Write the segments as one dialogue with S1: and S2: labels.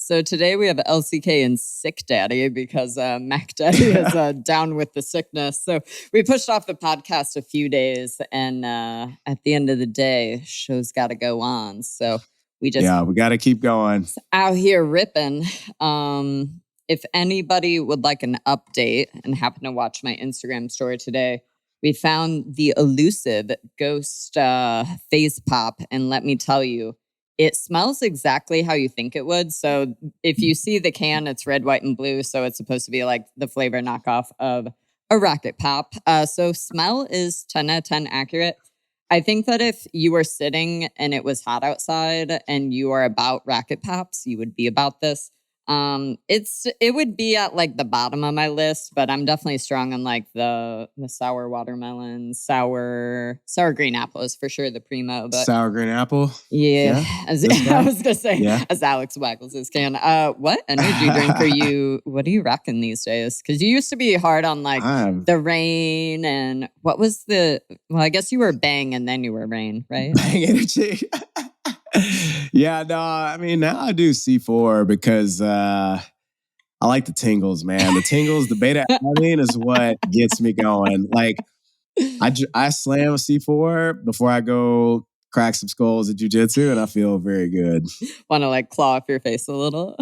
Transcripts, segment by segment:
S1: So today we have LCK and Sick Daddy because Mac Daddy is down with the sickness. So we pushed off the podcast a few days, and at the end of the day, show's got to go on. So we
S2: got to keep going.
S1: Out here ripping. If anybody would like an update and happen to watch my Instagram story today, we found the elusive ghost phase pop, and let me tell you, it smells exactly how you think it would. So if you see the can, it's red, white, and blue. So it's supposed to be like the flavor knockoff of a Rocket Pop. So smell is 10 out of 10 accurate. I think that if you were sitting and it was hot outside and you are about Rocket Pops, you would be about this. It would be at like the bottom of my list, but I'm definitely strong on like the sour watermelon, sour green apple is for sure the primo. But
S2: sour green apple,
S1: yeah. As I was gonna say, as Alex waggles his can. What energy drink are you? What are you rocking these days? Because you used to be hard on like the rain and what was the? Well, I guess you were Bang and then you were Rain, right?
S2: Bang energy. Yeah, no, I mean, now I do C4 because I like the tingles, man. The tingles, the beta alanine is what gets me going. Like, I slam a C4 before I go crack some skulls at jiu-jitsu, and I feel very good.
S1: Want to like claw off your face a little?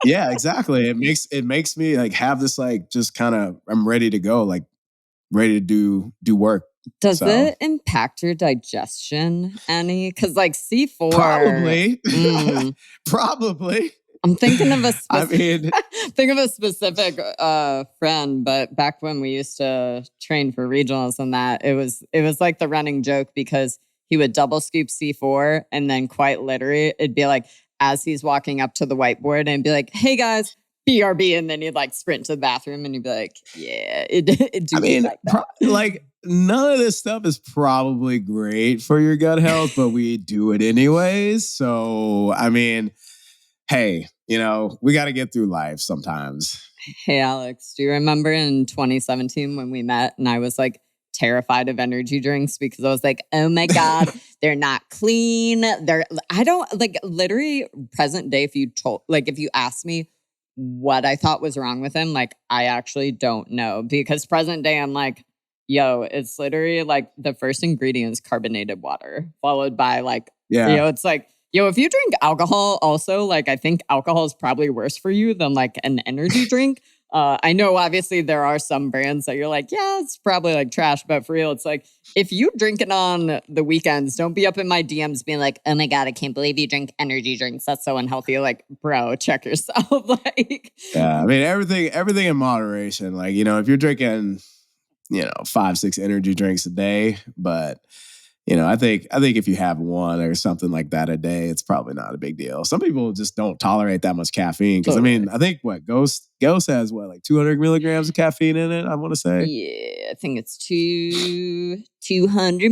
S2: Yeah, exactly. It makes me like have this like just kind of I'm ready to go, like ready to do work.
S1: Does it impact your digestion any? Because like C4...
S2: Probably.
S1: I'm thinking of a specific friend, but back when we used to train for regionals and that, it was like the running joke because he would double scoop C4 and then quite literally, it'd be like, as he's walking up to the whiteboard and be like, hey guys, BRB, and then he'd like sprint to the bathroom and he'd be like, yeah, it do like that.
S2: Like none of this stuff is probably great for your gut health, but we do it anyways. So, I mean, hey, we got to get through life sometimes.
S1: Hey, Alex, do you remember in 2017 when we met and I was like terrified of energy drinks because I was like, oh my God, they're not clean. I don't like literally present day. If you asked me what I thought was wrong with him, like, I actually don't know because present day, I'm like, yo, it's literally like the first ingredient is carbonated water, followed by like, it's like, yo, if you drink alcohol also, like, I think alcohol is probably worse for you than like an energy drink. I know obviously there are some brands that you're like, yeah, it's probably like trash, but for real, it's like, if you drink it on the weekends, don't be up in my DMs being like, oh my God, I can't believe you drink energy drinks. That's so unhealthy. Like, bro, check yourself. Like,
S2: yeah, I mean, everything in moderation. Like, if you're drinking, 5-6 energy drinks a day, but I think if you have one or something like that a day, it's probably not a big deal. Some people just don't tolerate that much caffeine. Because I mean, I think Ghost has like 200 milligrams of caffeine in it, I want to say.
S1: Yeah, I think it's 200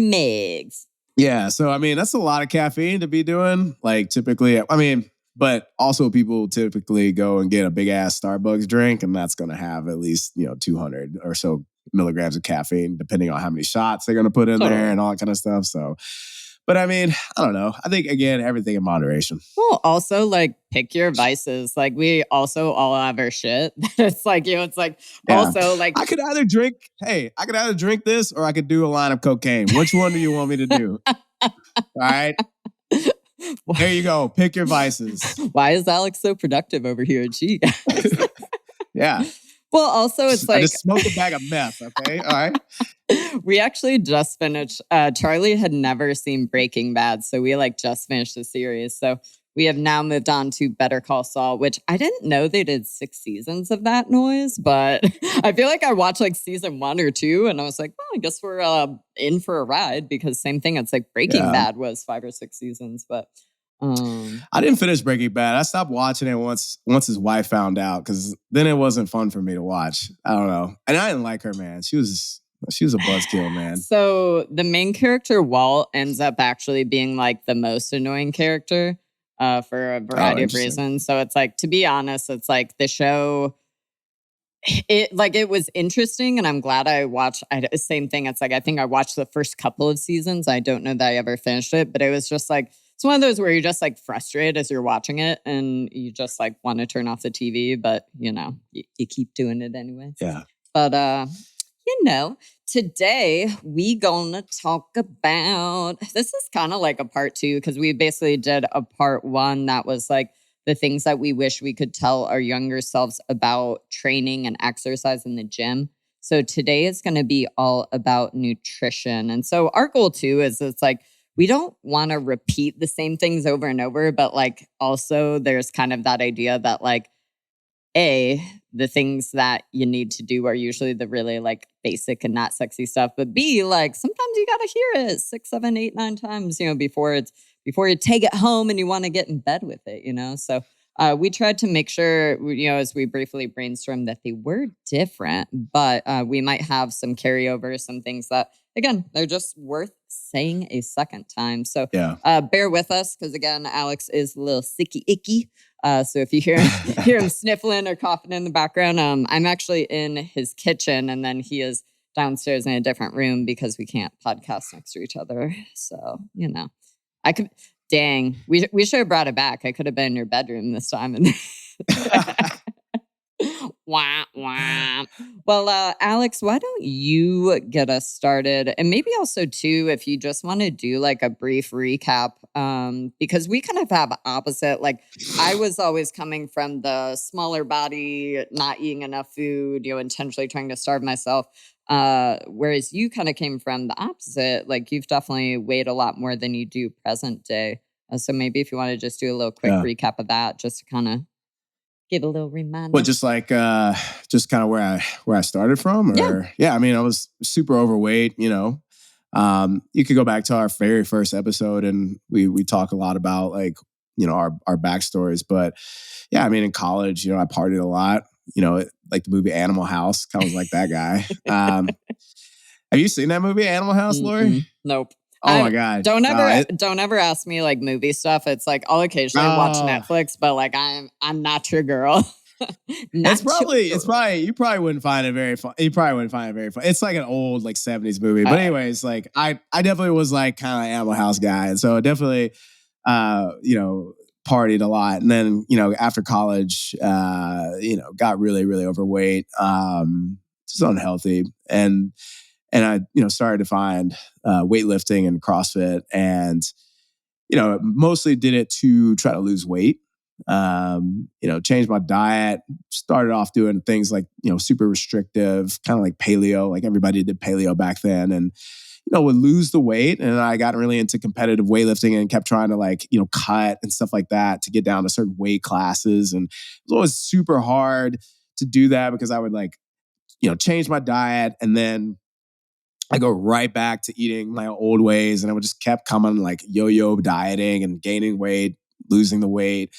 S1: megs.
S2: Yeah, so I mean, that's a lot of caffeine to be doing. Like typically, I mean, but also people typically go and get a big ass Starbucks drink, and that's going to have at least 200 or so milligrams of caffeine, depending on how many shots they're going to put in there and all that kind of stuff. So, but I mean, I don't know. I think, again, everything in moderation.
S1: Well, also, like, pick your vices. Like, we also all have our shit. It's like, it's like, also, like...
S2: I could either drink this or I could do a line of cocaine. Which one do you want me to do? All right? There you go. Pick your vices.
S1: Why is Alex so productive over here? Gee, guys.
S2: Yeah.
S1: Well, also, it's like...
S2: I just smoked a bag of meth, okay? All right.
S1: We actually just finished... Charlie had never seen Breaking Bad, so we like just finished the series. So we have now moved on to Better Call Saul, which I didn't know they did 6 seasons of that noise, but I feel like I watched like season 1 or 2, and I was like, well, I guess we're in for a ride because same thing. It's like Breaking Bad was 5 or 6 seasons, but...
S2: I didn't finish Breaking Bad. I stopped watching it once his wife found out because then it wasn't fun for me to watch. I don't know. And I didn't like her, man. She was a buzzkill, man.
S1: So the main character, Walt, ends up actually being like the most annoying character for a variety of reasons. So it's like, to be honest, it's like the show... It was interesting, and I'm glad I watched. Same thing. It's like I think I watched the first couple of seasons. I don't know that I ever finished it, but it was just like It's one of those where you're just like frustrated as you're watching it and you just like want to turn off the TV, but you keep doing it anyway.
S2: Yeah.
S1: But today we gonna talk about, this is kind of like a part two, because we basically did a part one that was like the things that we wish we could tell our younger selves about training and exercise in the gym. So today is going to be all about nutrition. And so our goal too is it's like, we don't want to repeat the same things over and over, but like also there's kind of that idea that like, the things that you need to do are usually the really like basic and not sexy stuff. But B, like sometimes you gotta hear it 6, 7, 8, 9 times, before you take it home and you want to get in bed with it. So we tried to make sure, as we briefly brainstormed, that they were different, but we might have some carryover, some things that, again, they're just worth saying a second time. So bear with us, because again, Alex is a little sicky icky. So if you hear him sniffling or coughing in the background, I'm actually in his kitchen, and then he is downstairs in a different room because we can't podcast next to each other. So, I could, dang, we should have brought it back. I could have been in your bedroom this time. And wah, wah. Well, Alex, why don't you get us started? And maybe also, too, if you just want to do like a brief recap, because we kind of have opposite. Like, I was always coming from the smaller body, not eating enough food, intentionally trying to starve myself. Whereas you kind of came from the opposite. Like, you've definitely weighed a lot more than you do present day. So maybe if you want to just do a little quick recap of that, just to kind of give a little reminder.
S2: Well, just like just kind of where I started from, or I mean, I was super overweight. You could go back to our very first episode, and we talk a lot about like our backstories. But I mean, in college, I partied a lot. Like the movie Animal House, kind of like that guy. Have you seen that movie Animal House, Lori?
S1: Nope.
S2: Oh my God!
S1: Don't ever ask me like movie stuff. It's like I'll occasionally watch Netflix, but like I'm not your girl.
S2: It's probably you probably wouldn't find it very fun. You probably wouldn't find it very fun. It's like an old like 70s movie. But anyways, like I definitely was like kind of Animal House guy, and so definitely partied a lot. And then after college, got really really overweight, just unhealthy, and I started to find weightlifting and CrossFit, and mostly did it to try to lose weight. Changed my diet, started off doing things like, super restrictive, kind of like paleo, like everybody did paleo back then. And, would lose the weight. And I got really into competitive weightlifting and kept trying to like, cut and stuff like that to get down to certain weight classes. And it was always super hard to do that because I would like, change my diet and then I go right back to eating my old ways. And I would just kept coming like yo-yo dieting and gaining weight, losing the weight.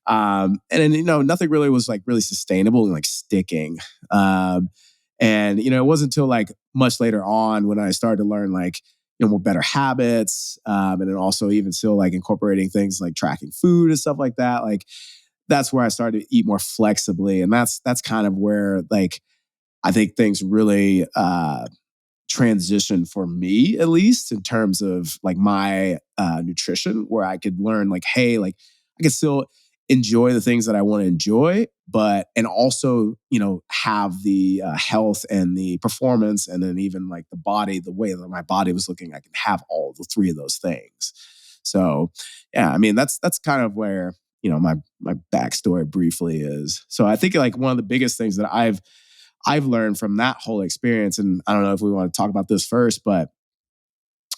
S2: And then, nothing really was like really sustainable and like sticking. And it wasn't until like much later on when I started to learn like, more better habits. And then also even still like incorporating things like tracking food and stuff like that. Like that's where I started to eat more flexibly. And that's kind of where like, I think things really, transition for me, at least in terms of like my nutrition, where I could learn like, hey, like I can still enjoy the things that I want to enjoy, and also, have the health and the performance, and then even like the body, the way that my body was looking, I can have all the three of those things. So, I mean, that's kind of where, my backstory briefly is. So I think like one of the biggest things that I've learned from that whole experience, and I don't know if we want to talk about this first, but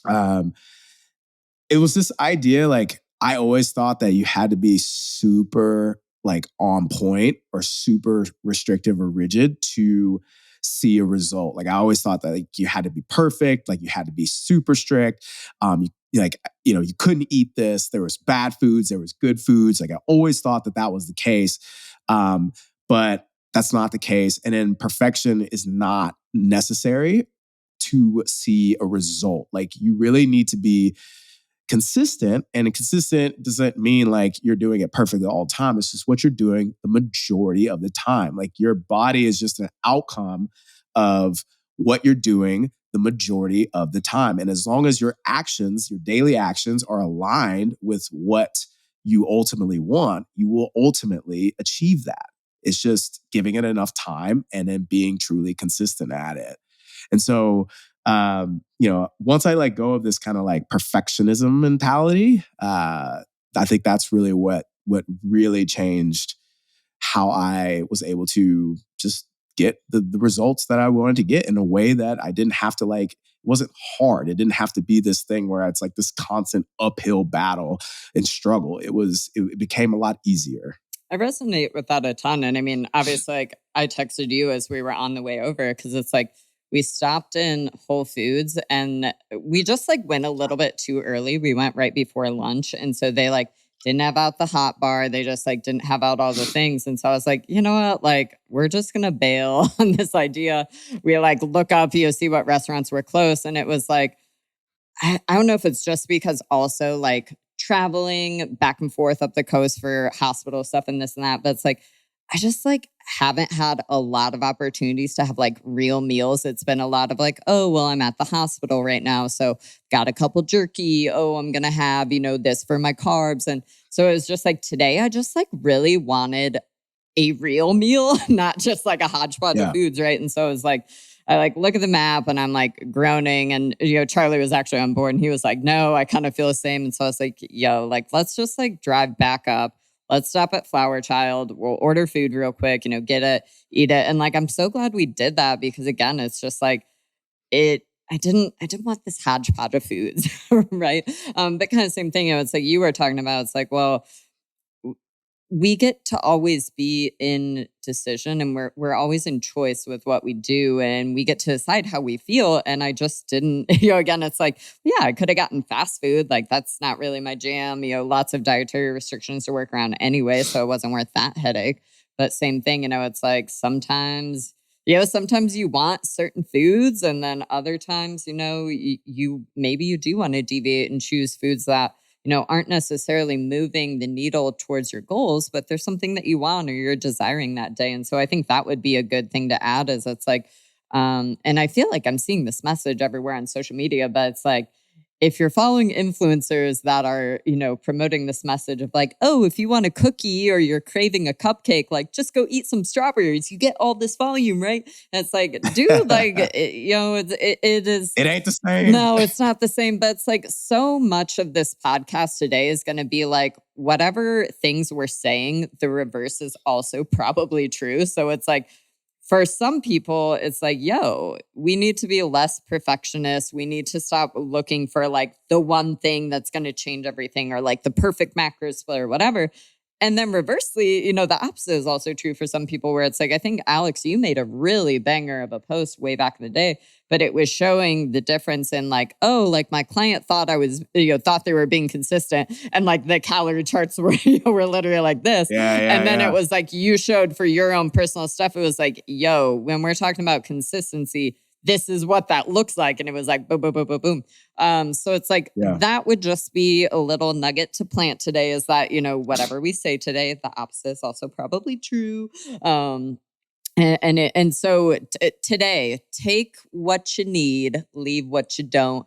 S2: it was this idea, like I always thought that you had to be super like on point or super restrictive or rigid to see a result. Like I always thought that like you had to be perfect, like you had to be super strict. You couldn't eat this. There was bad foods, there was good foods. Like I always thought that was the case. But that's not the case. And then perfection is not necessary to see a result. Like you really need to be consistent, and consistent doesn't mean like you're doing it perfectly all the time. It's just what you're doing the majority of the time. Like your body is just an outcome of what you're doing the majority of the time. And as long as your actions, your daily actions are aligned with what you ultimately want, you will ultimately achieve that. It's just giving it enough time and then being truly consistent at it. And so, once I let go of this kind of like perfectionism mentality, I think that's really what really changed how I was able to just get the results that I wanted to get in a way that I didn't have to like, it wasn't hard. It didn't have to be this thing where it's like this constant uphill battle and struggle. It became a lot easier.
S1: I resonate with that a ton. And I mean, obviously, like I texted you as we were on the way over because it's like we stopped in Whole Foods and we just like went a little bit too early. We went right before lunch. And so they like didn't have out the hot bar. They just like didn't have out all the things. And so I was like, you know what? Like, we're just going to bail on this idea. We like look up, see what restaurants were close. And it was like, I don't know if it's just because also like traveling back and forth up the coast for hospital stuff and this and that, but it's like, I just like haven't had a lot of opportunities to have like real meals. It's been a lot of like, oh, well, I'm at the hospital right now. So got a couple jerky. Oh, I'm going to have, this for my carbs. And so it was just like today, I just like really wanted a real meal, not just like a hodgepodge of foods. Right. And so it was like, I like look at the map and I'm like groaning and, Charlie was actually on board and he was like, no, I kind of feel the same. And so I was like, yo, like, let's just like drive back up. Let's stop at Flower Child. We'll order food real quick, get it, eat it. And like, I'm so glad we did that because again, it's just like I didn't want this hodgepodge of foods. Right. But kind of same thing. It's like you were talking about, it's like, well, we get to always be in decision and we're always in choice with what we do and we get to decide how we feel. And I just didn't, again, it's like, yeah, I could have gotten fast food. Like that's not really my jam, lots of dietary restrictions to work around anyway. So it wasn't worth that headache. But same thing, it's like sometimes you want certain foods and then other times, you maybe you do want to deviate and choose foods that aren't necessarily moving the needle towards your goals, but there's something that you want or you're desiring that day. And so I think that would be a good thing to add is it's like, and I feel like I'm seeing this message everywhere on social media, but it's like, if you're following influencers that are, promoting this message of like, oh, if you want a cookie or you're craving a cupcake, like just go eat some strawberries. You get all this volume, right? And it's like, dude, like, it is.
S2: It ain't the same.
S1: No, it's not the same. But it's like so much of this podcast today is going to be like, whatever things we're saying, the reverse is also probably true. So it's like, for some people, it's like, yo, we need to be less perfectionist. We need to stop looking for like the one thing that's going to change everything or like the perfect macro split or whatever. And then reversely, the opposite is also true for some people where it's like, I think, Alex, you made a really banger of a post way back in the day, but it was showing the difference in like, oh, like my client thought I was, thought they were being consistent. And like the calorie charts were, were literally like this. And then it was like, you showed for your own personal stuff. It was like, yo, when we're talking about consistency, this is what that looks like. And it was like, boom, boom, boom, boom, boom. So it's like, that would just be a little nugget to plant today is that, whatever we say today, the opposite is also probably true. So today, take what you need, leave what you don't,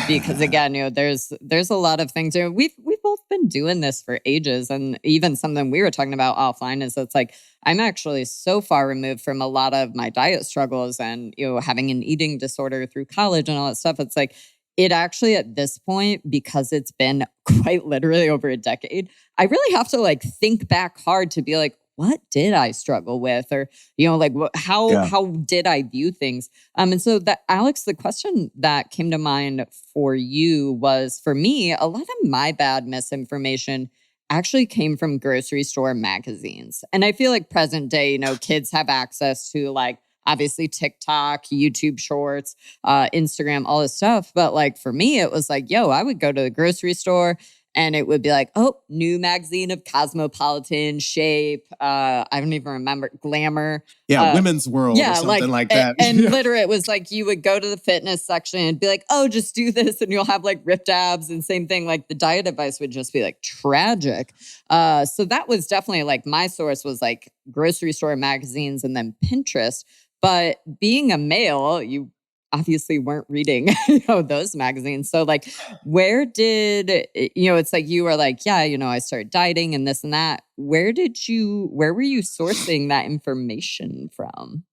S1: because again, there's a lot of things. We've both been doing this for ages, and even something we were talking about offline is it's like I'm actually so far removed from a lot of my diet struggles and having an eating disorder through college and all that stuff. It's like it actually at this point, because it's been quite literally over a decade, I really have to like think back hard to be like, what did I struggle with? Or, like how did I view things? And so that, Alex, the question that came to mind for you was, for me, a lot of my bad misinformation actually came from grocery store magazines. And I feel like present day, kids have access to like, obviously TikTok, YouTube shorts, Instagram, all this stuff. But like for me, it was like, yo, I would go to the grocery store and it would be like, oh, new magazine of Cosmopolitan, Shape. I don't even remember, Glamour.
S2: Yeah, Women's World or something like that.
S1: And literally it was like, you would go to the fitness section and be like, oh, just do this and you'll have like ripped abs. And same thing, like the diet advice would just be like tragic. So that was definitely like my source was like grocery store magazines and then Pinterest. But being a male, you obviously weren't reading, those magazines. So like, where did, it's like you were like, yeah, I started dieting and this and that. Where were you sourcing that information from?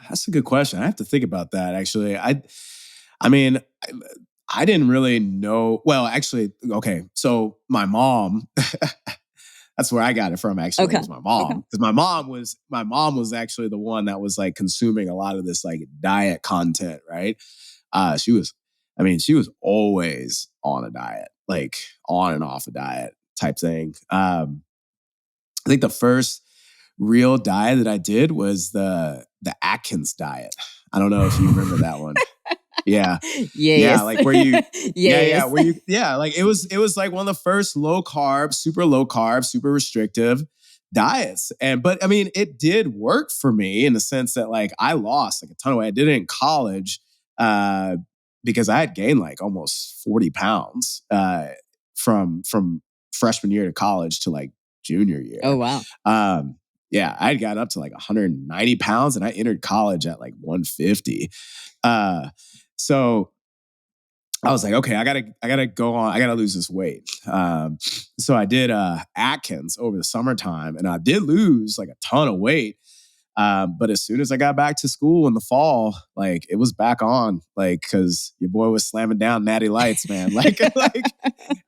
S2: That's a good question. I have to think about that actually. I mean, I didn't really know. Well, actually, okay. So my mom, that's where I got it from. Actually,
S1: Okay.
S2: was my mom, because my mom was actually the one that was like consuming a lot of this like diet content, right? She was, I mean, she was always on a diet, like on and off a diet type thing. I think the first real diet that I did was the Atkins diet. I don't know if you remember that one. Yeah. Yeah,
S1: Yes.
S2: like where you yeah,
S1: Yes.
S2: where you like it was like one of the first low carb, super restrictive diets. But I mean, it did work for me in the sense that like I lost like a ton of weight. I did it in college uh because I had gained like almost 40 pounds from freshman year to college to like junior
S1: Oh,
S2: year.
S1: wow.
S2: Um yeah, I had gotten up to like 190 pounds and I entered college at like 150. So I was like, okay, I gotta go on. I gotta lose this weight. So I did Atkins over the summertime, and I did lose like a ton of weight. But as soon as I got back to school in the fall, like it was back on, like because your boy was slamming down natty lights, man. Like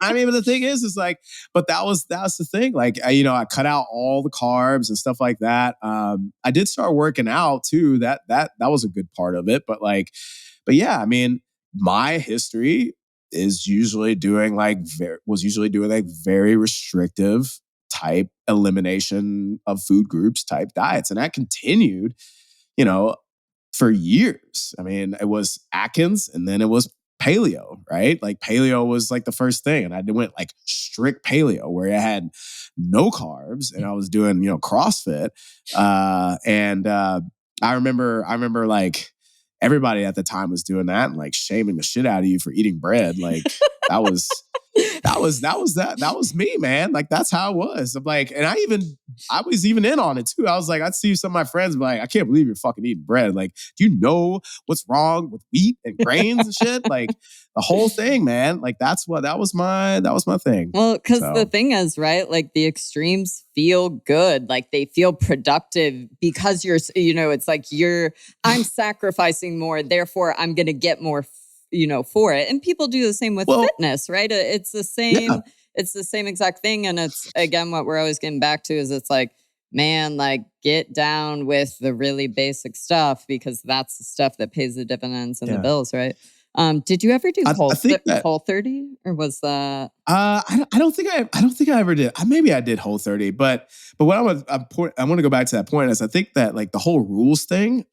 S2: I mean, but the thing is like, but that's the thing. Like I cut out all the carbs and stuff like that. I did start working out too. That was a good part of it. But yeah, I mean, my history is usually doing like was usually doing like very restrictive type elimination of food groups type diets. And that continued, you know, for years. I mean, it was Atkins and then it was paleo, right? Like paleo was like the first thing. And I went like strict paleo where I had no carbs and I was doing, CrossFit. I remember like everybody at the time was doing that and like shaming the shit out of you for eating bread. Like that was that was me, man. Like that's how it was. I'm like, and I was even in on it too. I was like, I'd see some of my friends be like, I can't believe you're fucking eating bread. Like, do you know what's wrong with wheat and grains and shit? Like the whole thing, man. Like that was my thing.
S1: Well, because the
S2: So
S1: thing is, right? Like the extremes feel good. Like they feel productive because it's like I'm sacrificing more, therefore I'm going to get more, for it. And people do the same with
S2: well,
S1: fitness, right?
S2: yeah,
S1: It's the same exact thing. And it's, again, what we're always getting back to is it's like, man, like get down with the really basic stuff because that's the stuff that pays the dividends and the
S2: yeah.
S1: bills, right? Did you ever do
S2: I think that
S1: Whole 30 or was that?
S2: I don't think I ever did. Maybe I did Whole 30, but what I want to go back to that point is I think that like the whole rules thing,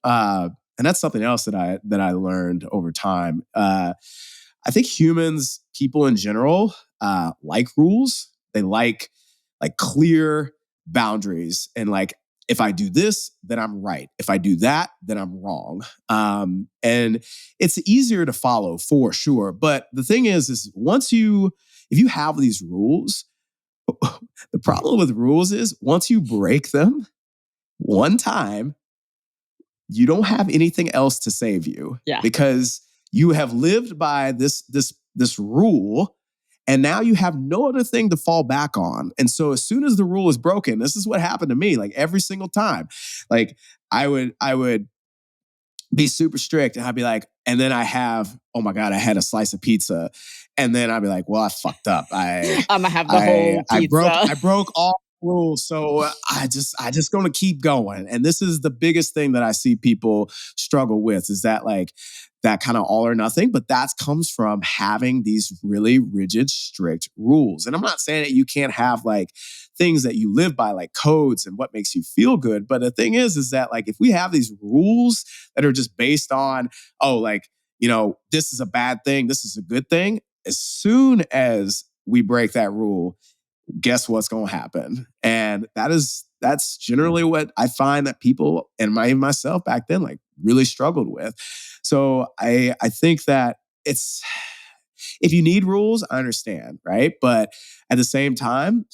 S2: and that's something else that I learned over time. I think people in general, like rules. They like clear boundaries and like if I do this, then I'm right. If I do that, then I'm wrong. And it's easier to follow for sure. But the thing is if you have these rules, the problem with rules is once you break them one time, you don't have anything else to save you
S1: Yeah.
S2: because you have lived by this rule and now you have no other thing to fall back on. And so as soon as the rule is broken, this is what happened to me like every single time. Like I would be super strict and I'd be like, and then oh my God, I had a slice of pizza. And then I'd be like, well, I fucked up.
S1: I'm gonna have the whole pizza.
S2: I broke all rules. So I just gonna keep going. And this is the biggest thing that I see people struggle with is that like that kind of all or nothing, but that comes from having these really rigid, strict rules. And I'm not saying that you can't have like things that you live by, like codes and what makes you feel good. But the thing is that like if we have these rules that are just based on, oh, like, this is a bad thing, this is a good thing. As soon as we break that rule, guess what's going to happen? And that's generally what I find that people and myself back then like really struggled with. So I think that if you need rules, I understand, right? But at the same time,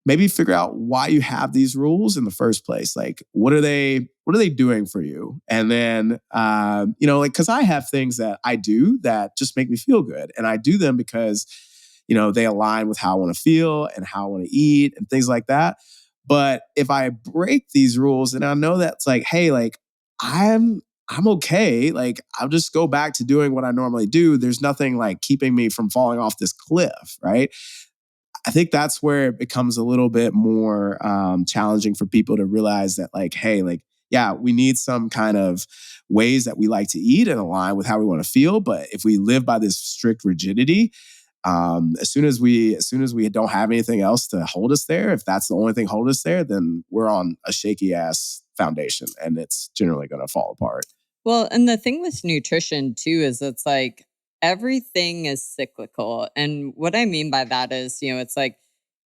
S2: maybe figure out why you have these rules in the first place. Like, what are they doing for you? And then, like, because I have things that I do that just make me feel good. And I do them because, they align with how I want to feel and how I want to eat and things like that. But if I break these rules and I know that's like, hey, like, I'm okay. Like, I'll just go back to doing what I normally do. There's nothing like keeping me from falling off this cliff, right? I think that's where it becomes a little bit more challenging for people to realize that, like, hey, like, yeah, we need some kind of ways that we like to eat and align with how we want to feel. But if we live by this strict rigidity, as soon as we don't have anything else to hold us there, if that's the only thing holding us there, then we're on a shaky ass foundation, and it's generally going to fall apart.
S1: Well, and the thing with nutrition too is it's like everything is cyclical. And what I mean by that is, it's like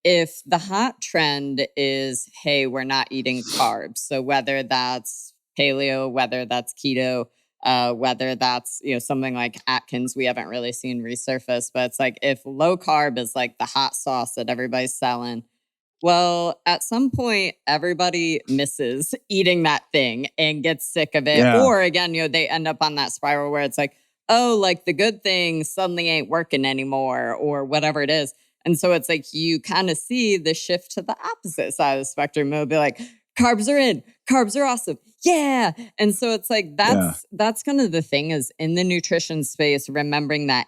S1: if the hot trend is, hey, we're not eating carbs. So whether that's paleo, whether that's keto, whether that's, something like Atkins, we haven't really seen resurface, but it's like if low carb is like the hot sauce that everybody's selling, well, at some point, everybody misses eating that thing and gets sick of it.
S2: Yeah.
S1: Or again, they end up on that spiral where it's like, oh, like the good thing suddenly ain't working anymore or whatever it is. And so it's like you kind of see the shift to the opposite side of the spectrum. It'll be like, carbs are in, carbs are awesome. Yeah. And so it's like that's kind of the thing is in the nutrition space, remembering that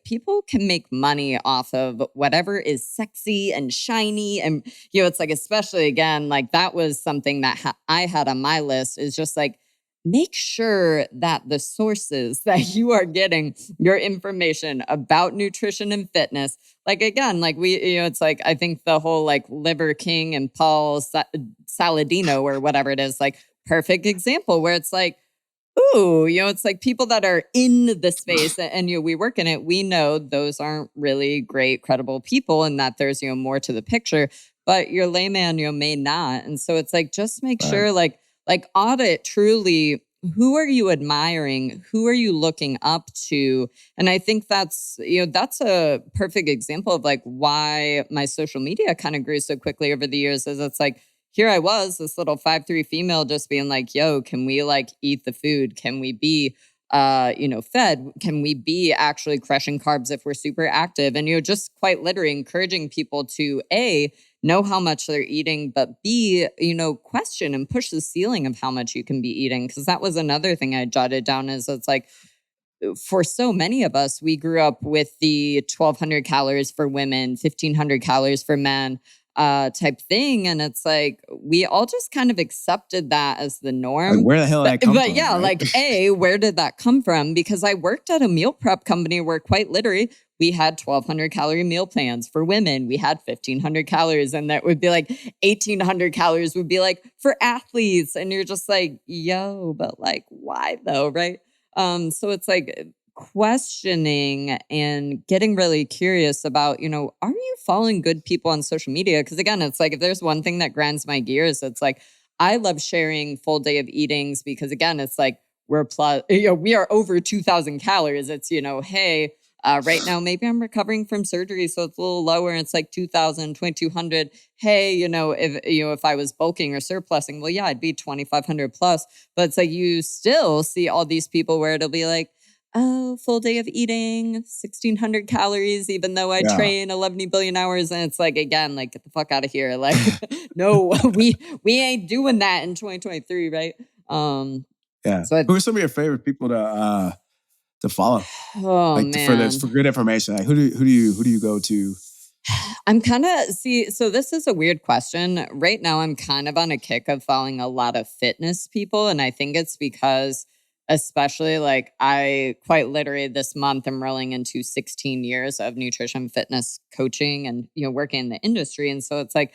S1: people can make money off of whatever is sexy and shiny. And it's like, especially again, like that was something that I had on my list is just like, make sure that the sources that you are getting your information about nutrition and fitness, like again, like we, it's like, I think the whole like Liver King and Paul Saladino or whatever it is, like perfect example where it's like, ooh, it's like people that are in the space and we work in it, we know those aren't really great, credible people and that there's, more to the picture, but your layman, may not. And so it's like, just make sure like audit truly who are you admiring? Who are you looking up to? And I think that's a perfect example of like why my social media kind of grew so quickly over the years is it's like, here I was, this little 5'3" female just being like, yo, can we like eat the food? Can we be, fed? Can we be actually crushing carbs if we're super active? And, just quite literally encouraging people to know how much they're eating, but B, question and push the ceiling of how much you can be eating. Cause that was another thing I jotted down is it's like, for so many of us, we grew up with the 1,200 calories for women, 1,500 calories for men, type thing. And it's like, we all just kind of accepted that as the norm.
S2: Like, where the hell did that come from?
S1: But yeah,
S2: right?
S1: like, where did that come from? Because I worked at a meal prep company where quite literally we had 1,200 calorie meal plans for women. We had 1,500 calories and that would be like 1,800 calories would be like for athletes. And you're just like, yo, but like, why though? Right. So it's like questioning and getting really curious about, are you following good people on social media? Because again, it's like if there's one thing that grinds my gears, it's like I love sharing full day of eatings because again, it's like we are over 2,000 calories. It's, hey, right now, maybe I'm recovering from surgery, so it's a little lower. It's like 2,000, 2,200. Hey, if I was bulking or surplusing, well, yeah, I'd be 2,500 plus. But it's like you still see all these people where it'll be like, oh, full day of eating, 1,600 calories, even though I train 11 billion hours. And it's like, again, like, get the fuck out of here. Like, no, we ain't doing that in 2023, right?
S2: Yeah. So who are some of your favorite people to follow?
S1: Oh,
S2: like
S1: man.
S2: for good information. Like who do you go to?
S1: I'm kind of so this is a weird question. Right now, I'm kind of on a kick of following a lot of fitness people. And I think it's because especially like I quite literally this month I'm rolling into 16 years of nutrition fitness coaching and working in the industry. And so it's like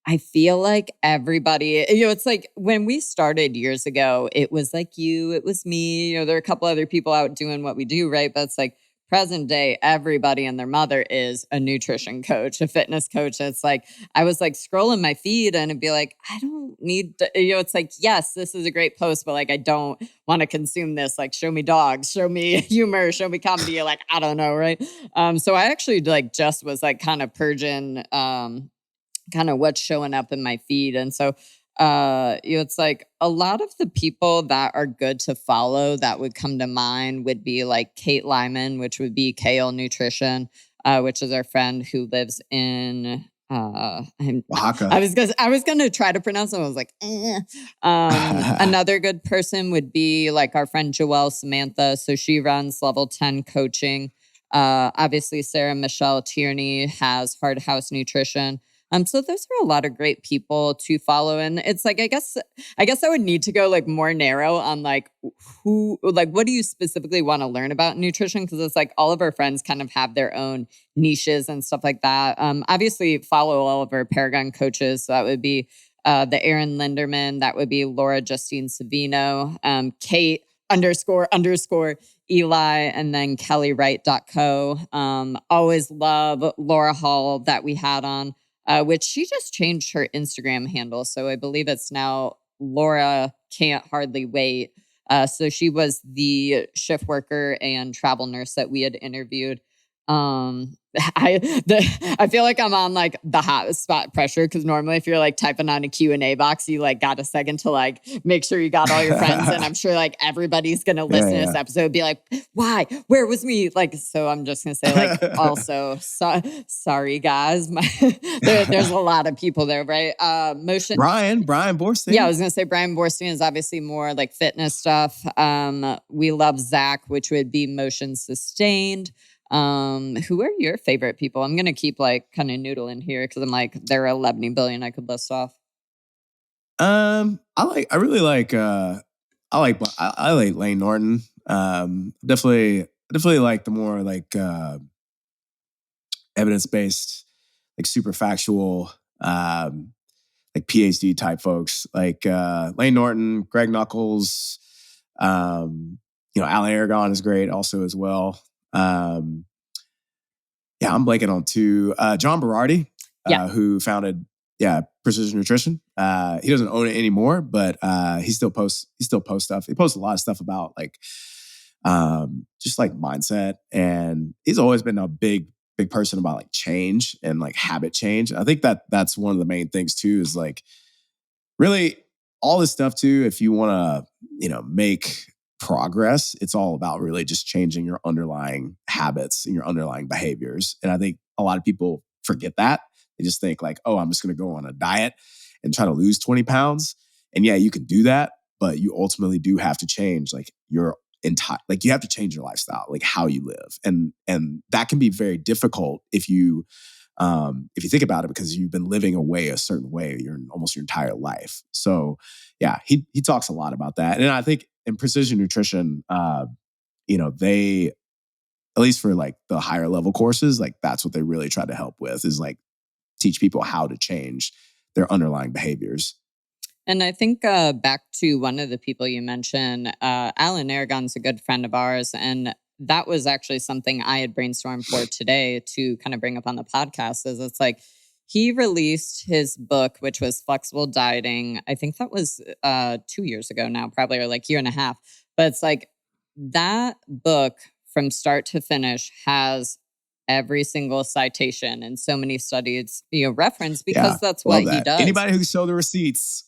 S1: I feel like everybody, it's like when we started years ago, it was like it was me, there are a couple other people out doing what we do, right? But it's like present day, everybody and their mother is a nutrition coach, a fitness coach. It's like, I was like scrolling my feed and it'd be like, I don't need to, it's like, yes, this is a great post, but like, I don't want to consume this. Like, show me dogs, show me humor, show me comedy. Like, I don't know. Right. So I actually like just was like kind of purging, kind of what's showing up in my feed. And so, it's like a lot of the people that are good to follow that would come to mind would be like Kate Lyman, which would be KL Nutrition, which is our friend who lives in
S2: Oaxaca.
S1: I was gonna try to pronounce it. I was like, eh. Another good person would be like our friend Joelle Samantha. So she runs Level 10 coaching. Obviously, Sarah Michelle Tierney has Hard House Nutrition. So those are a lot of great people to follow. And it's like, I guess I would need to go like more narrow on like what do you specifically want to learn about nutrition? Cause it's like all of our friends kind of have their own niches and stuff like that. Obviously follow all of our Paragon coaches. So that would be, the Aaron Linderman, that would be Laura Justine Savino, Kate __ Eli, and then kellywright.co. Always love Laura Hall that we had on. Which she just changed her Instagram handle. So I believe it's now Laura Can't Hardly Wait. So she was the shift worker and travel nurse that we had interviewed. I feel like I'm on like the hot spot pressure because normally if you're like typing on a Q&A box, you like got a second to like make sure you got all your friends. And I'm sure like everybody's going to listen to this episode and be like, why? Where was me? Like, so I'm just going to say like, also, sorry guys. There's a lot of people there, right?
S2: Brian Borstein.
S1: Yeah, I was going to say Brian Borstein is obviously more like fitness stuff. We love Zach, which would be Motion Sustained. Who are your favorite people? I'm gonna keep like kind of noodling here because I'm like there are 11 billion I could list off.
S2: I really like I like Lane Norton. Definitely like the more like evidence-based, like super factual, like PhD type folks like Lane Norton, Greg Nuckols, Alan Aragon is great also as well. I'm blanking on two. John Berardi, who founded Precision Nutrition. He doesn't own it anymore, but he still posts stuff. He posts a lot of stuff about like just like mindset, and he's always been a big person about like change and like habit change. I think that's one of the main things too, is like really all this stuff too. If you want to, make progress, it's all about really just changing your underlying habits and your underlying behaviors. And I think a lot of people forget that. They just think like, oh, I'm just going to go on a diet and try to lose 20 pounds. And yeah, you can do that, but you ultimately do have to change like your entire, like you have to change your lifestyle, like how you live. And that can be very difficult if you think about it, because you've been living a certain way almost your entire life. So yeah, he talks a lot about that. And I think in Precision Nutrition, they, at least for like the higher level courses, like that's what they really try to help with, is like teach people how to change their underlying behaviors.
S1: And I think back to one of the people you mentioned, Alan Aragon's a good friend of ours. And that was actually something I had brainstormed for today to kind of bring up on the podcast. Is it's like he released his book, which was Flexible Dieting. I think that was 2 years ago now, probably, or like 1.5 years. But it's like that book from start to finish has every single citation and so many studies, reference, because that's what he does.
S2: Anybody who can show the receipts,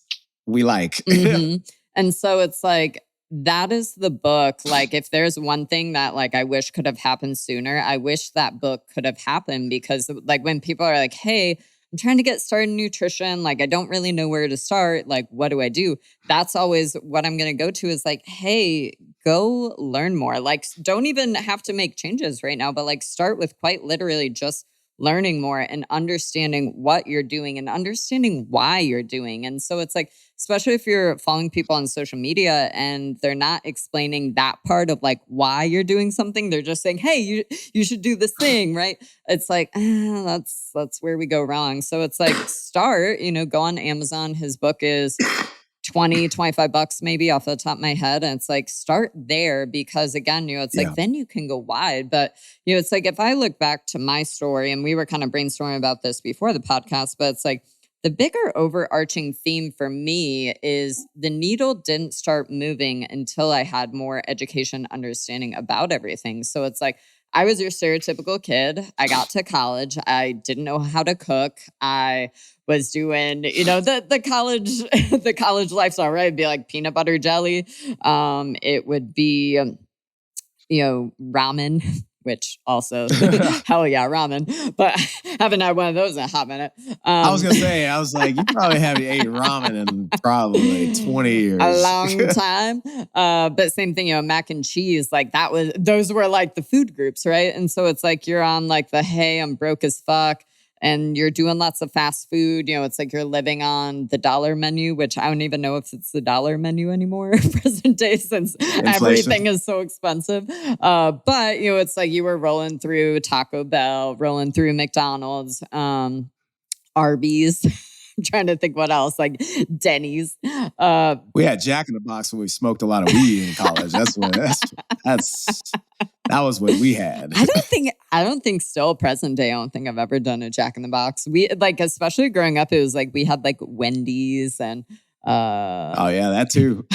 S2: we like.
S1: Mm-hmm. And so it's like, that is the book. Like, if there's one thing that like I wish could have happened sooner, I wish that book could have happened, because like when people are like, hey, I'm trying to get started in nutrition, like I don't really know where to start, like what do I do? That's always what I'm going to go to, is like, hey, go learn more. Like, don't even have to make changes right now, but like start with quite literally just learning more and understanding what you're doing and understanding why you're doing. And so it's like, especially if you're following people on social media and they're not explaining that part of like why you're doing something, they're just saying, hey, you should do this thing, right? It's like, that's where we go wrong. So it's like, start, go on Amazon. His book is $20-$25 maybe off the top of my head. And it's like, start there, because again, it's like, then you can go wide. But, it's like, if I look back to my story, and we were kind of brainstorming about this before the podcast, but it's like, the bigger overarching theme for me is the needle didn't start moving until I had more education, understanding about everything. So it's like, I was your stereotypical kid. I got to college. I didn't know how to cook. I was doing, the college, the college lifestyle, right? It'd be like peanut butter jelly. It would be, ramen, which also, hell yeah, ramen. But haven't had one of those in a hot minute.
S2: I was going to say, I was like, you probably haven't ate ramen in probably 20 years.
S1: A long time. But same thing, mac and cheese, like those were like the food groups, right? And so it's like you're on like the, hey, I'm broke as fuck. And you're doing lots of fast food. It's like you're living on the dollar menu, which I don't even know if it's the dollar menu anymore present day since everything is so expensive. But, it's like you were rolling through Taco Bell, rolling through McDonald's, Arby's. I'm trying to think what else, like Denny's.
S2: We had Jack in the Box when we smoked a lot of weed in college. That was what we had.
S1: I don't think still present day. I don't think I've ever done a Jack in the Box. We like, especially growing up, it was like we had like Wendy's and
S2: oh yeah, that too.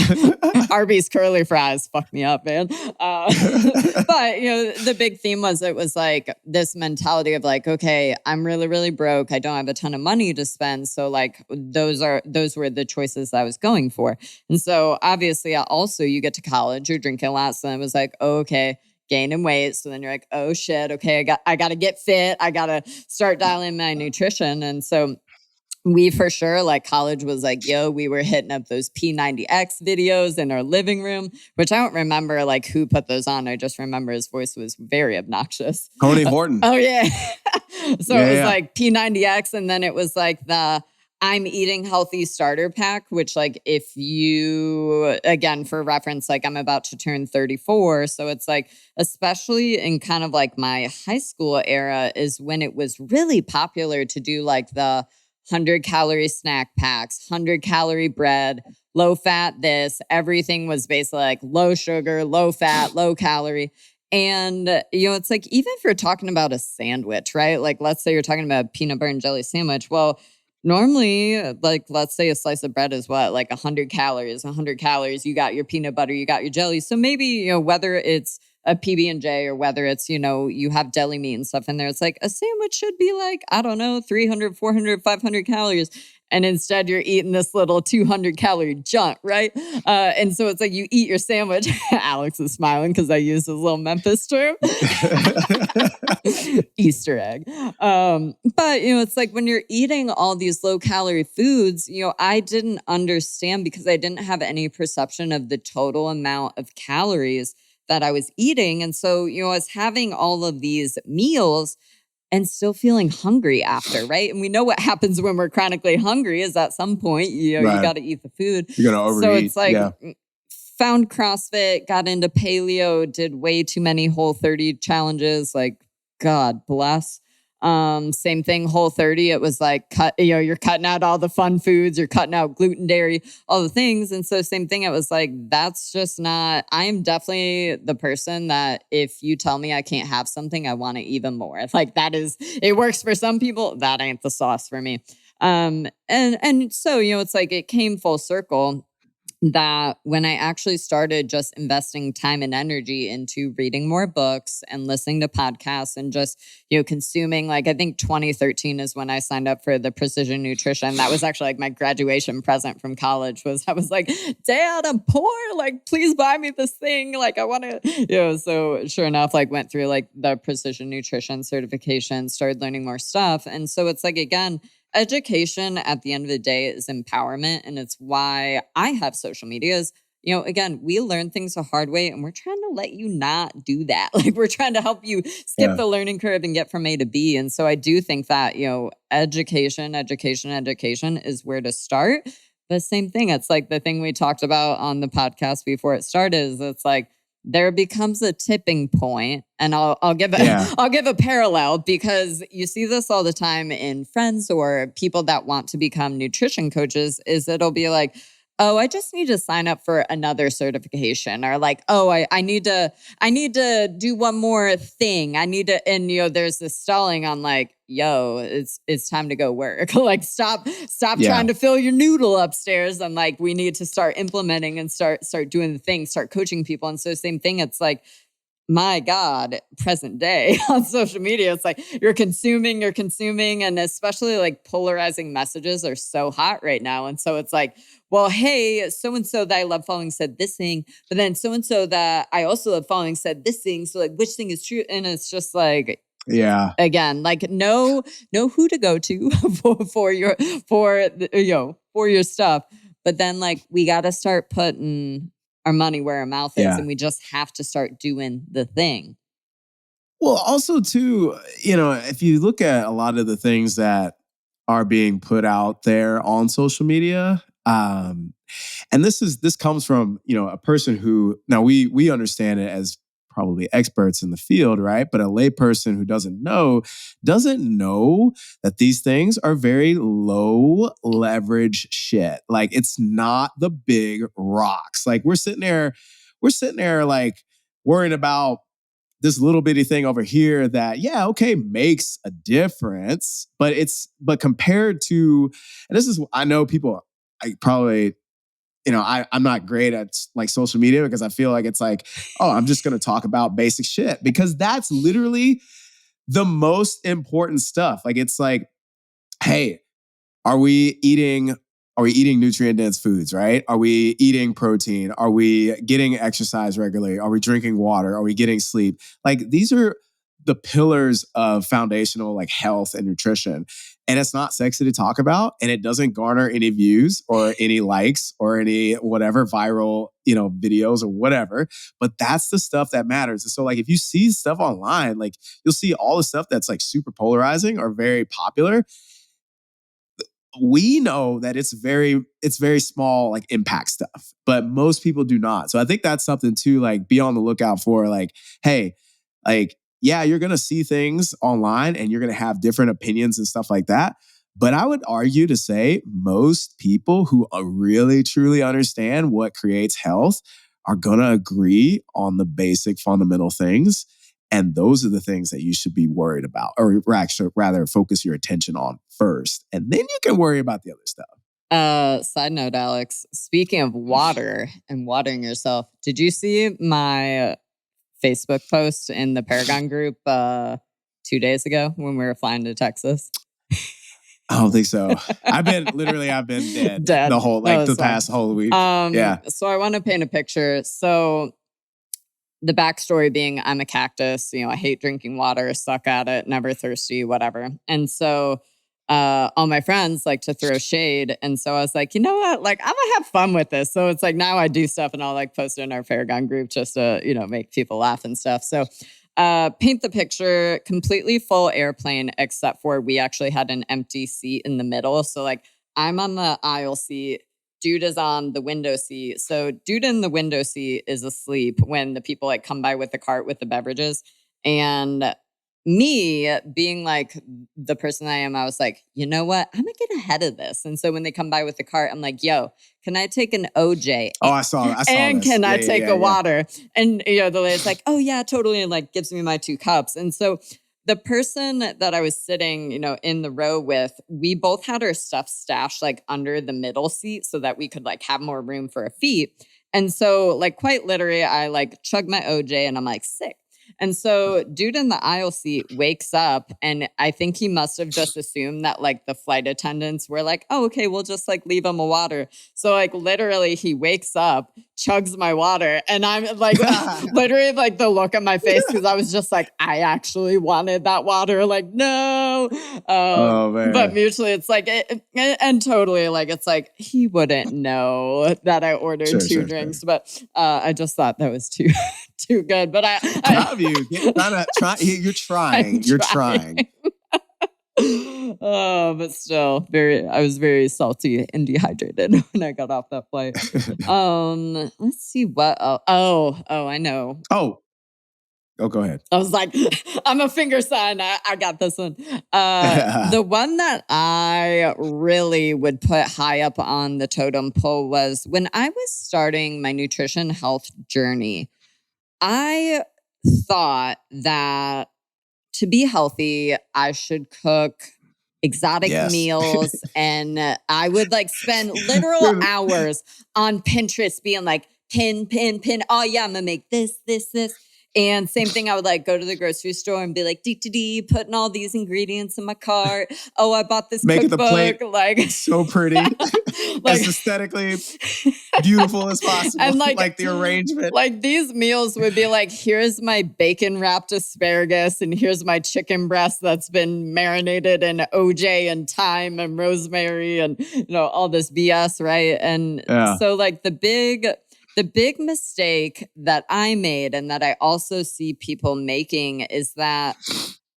S1: Arby's curly fries fuck me up, man. But the big theme was it was like this mentality of like, okay, I'm really, really broke. I don't have a ton of money to spend. So like those were the choices I was going for. And so obviously also you get to college, you're drinking a lot. So it was like, oh, okay, gaining weight. So then you're like, oh shit, okay, I got to get fit. I got to start dialing my nutrition. And so we for sure, like college was like, we were hitting up those P90X videos in our living room, which I don't remember like who put those on. I just remember his voice was very obnoxious.
S2: Tony Horton.
S1: Oh yeah. So it was like P90X. And then it was like the I'm eating healthy starter pack, which like if you, again, for reference, like I'm about to turn 34. So it's like, especially in kind of like my high school era is when it was really popular to do like the 100-calorie snack packs, 100-calorie bread, low fat this. Everything was basically like low sugar, low fat, low calorie. And, it's like, even if you're talking about a sandwich, right? Like, let's say you're talking about a peanut butter and jelly sandwich. Well, normally, like, let's say a slice of bread is what? Like 100 calories, 100 calories. You got your peanut butter, you got your jelly. So maybe, whether it's a PB&J or whether it's, you have deli meat and stuff in there, it's like a sandwich should be like, I don't know, 300, 400, 500 calories. And instead you're eating this little 200-calorie junk, right? And so it's like you eat your sandwich. Alex is smiling because I use his little Memphis term. Easter egg. But, it's like when you're eating all these low-calorie foods, I didn't understand because I didn't have any perception of the total amount of calories that I was eating. And so, I was having all of these meals and still feeling hungry after, right? And we know what happens when we're chronically hungry is at some point, you got to eat the food.
S2: You're going to overeat.
S1: So it's like, found CrossFit, got into paleo, did way too many Whole30 challenges. Like, God bless. Same thing, Whole30. It was like you're cutting out all the fun foods, you're cutting out gluten, dairy, all the things. And so same thing, it was like, that's just not, I am definitely the person that if you tell me I can't have something, I want it even more. Like it works for some people. That ain't the sauce for me. And so, it's like, it came full circle that when I actually started just investing time and energy into reading more books and listening to podcasts and just, consuming, like, I think 2013 is when I signed up for the Precision Nutrition. That was actually like my graduation present from college I was like, Dad, I'm poor. Like, please buy me this thing. Like, I want to, so sure enough, like went through like the Precision Nutrition certification, started learning more stuff. And so it's like, again, education at the end of the day is empowerment. And it's why I have social medias. Again, we learn things the hard way and we're trying to let you not do that. Like we're trying to help you skip the learning curve and get from A to B. And so I do think that, education is where to start. The same thing. It's like the thing we talked about on the podcast before it started is it's like, there becomes a tipping point, and I'll give a parallel because you see this all the time in friends or people that want to become nutrition coaches. Is it'll be like, oh, I just need to sign up for another certification, or like, oh, I need to do one more thing. I need to, and there's this stalling on like, yo, it's time to go work. Like stop trying to fill your noodle upstairs. And like, we need to start implementing and start doing the things, start coaching people. And so same thing. It's like, my God, present day on social media, it's like you're consuming, and especially like polarizing messages are so hot right now. And so it's like, well, hey, so and so that I love following said this thing, but then so and so that I also love following said this thing. So like, which thing is true? And it's just like,
S2: Yeah.
S1: again, like know who to go to for your for your stuff. But then like we got to start putting our money where our mouth is,
S2: Yeah.
S1: and we just have to start doing the thing.
S2: Well, also too, if you look at a lot of the things that are being put out there on social media, and this comes from a person who, now we understand it as probably experts in the field, right? But a layperson who doesn't know that these things are very low leverage shit. Like it's not the big rocks. Like we're sitting there like worrying about this little bitty thing over here that, yeah, okay, makes a difference, but compared to, and this is, I know people, I probably, I'm not great at like social media because I feel like it's like, oh, I'm just going to talk about basic shit, because that's literally the most important stuff. Like, it's like, hey, are we eating nutrient dense foods, right? Are we eating protein? Are we getting exercise regularly? Are we drinking water? Are we getting sleep? Like these are the pillars of foundational like health and nutrition. And it's not sexy to talk about, and it doesn't garner any views or any likes or any whatever viral, videos or whatever. But that's the stuff that matters. And so like if you see stuff online, like you'll see all the stuff that's like super polarizing or very popular. We know that it's very small like impact stuff, but most people do not. So I think that's something to like be on the lookout for. Like, hey, like, yeah, you're going to see things online and you're going to have different opinions and stuff like that. But I would argue to say most people who really truly understand what creates health are going to agree on the basic fundamental things. And those are the things that you should be worried about, or actually rather focus your attention on first. And then you can worry about the other stuff.
S1: Side note, Alex, speaking of water and watering yourself, did you see my Facebook post in the Paragon group 2 days ago when we were flying to Texas?
S2: I don't think so. I've been dead the whole, like the past whole week. Yeah.
S1: So I want to paint a picture. So the backstory being I'm a cactus, I hate drinking water, suck at it, never thirsty, whatever. And so all my friends like to throw shade. And so I was like, you know what? Like, I'm gonna have fun with this. So it's like now I do stuff and I'll like post it in our Paragon group just to, make people laugh and stuff. So paint the picture, completely full airplane, except for we actually had an empty seat in the middle. So like I'm on the aisle seat. Dude is on the window seat. So dude in the window seat is asleep when the people like come by with the cart with the beverages. And me being like the person I am, I was like, you know what? I'm gonna get ahead of this. And so when they come by with the cart, I'm like, yo, can I take an OJ?
S2: Oh, I saw
S1: and
S2: this.
S1: Can I take a water? And the lady's like, oh yeah, totally. And like gives me my 2 cups. And so the person that I was sitting, in the row with, we both had our stuff stashed like under the middle seat so that we could like have more room for our feet. And so like quite literally, I like chug my OJ and I'm like sick. And so dude in the aisle seat wakes up, and I think he must have just assumed that like the flight attendants were like, oh, okay, we'll just like leave him a water. So like literally he wakes up, chugs my water, and I'm like literally like the look on my face, because I was just like, I actually wanted that water. Like, no.
S2: Oh man.
S1: But mutually it's like, and totally like, it's like he wouldn't know that I ordered 2 drinks. Sure. But I just thought that was too good. But
S2: proud of you. You're trying. You're trying.
S1: Oh, but still, I was very salty and dehydrated when I got off that flight. Let's see what. Oh, I know.
S2: Oh, go ahead.
S1: I was like, I'm a finger sign. I got this one. The one that I really would put high up on the totem pole was when I was starting my nutrition health journey. I thought that to be healthy, I should cook exotic meals, and I would like spend literal hours on Pinterest being like, pin. Oh yeah, I'm gonna make this. And same thing, I would like go to the grocery store and be like, putting all these ingredients in my cart. Oh, I bought this
S2: Making the
S1: cookbook.
S2: plate
S1: Like,
S2: so pretty,
S1: like,
S2: as aesthetically beautiful as possible.
S1: and
S2: Like the arrangement.
S1: like these meals would be like, here's my bacon wrapped asparagus, and here's my chicken breast that's been marinated in OJ and thyme and rosemary and all this BS, right? And
S2: Yeah.
S1: so like the big mistake that I made and that I also see people making is that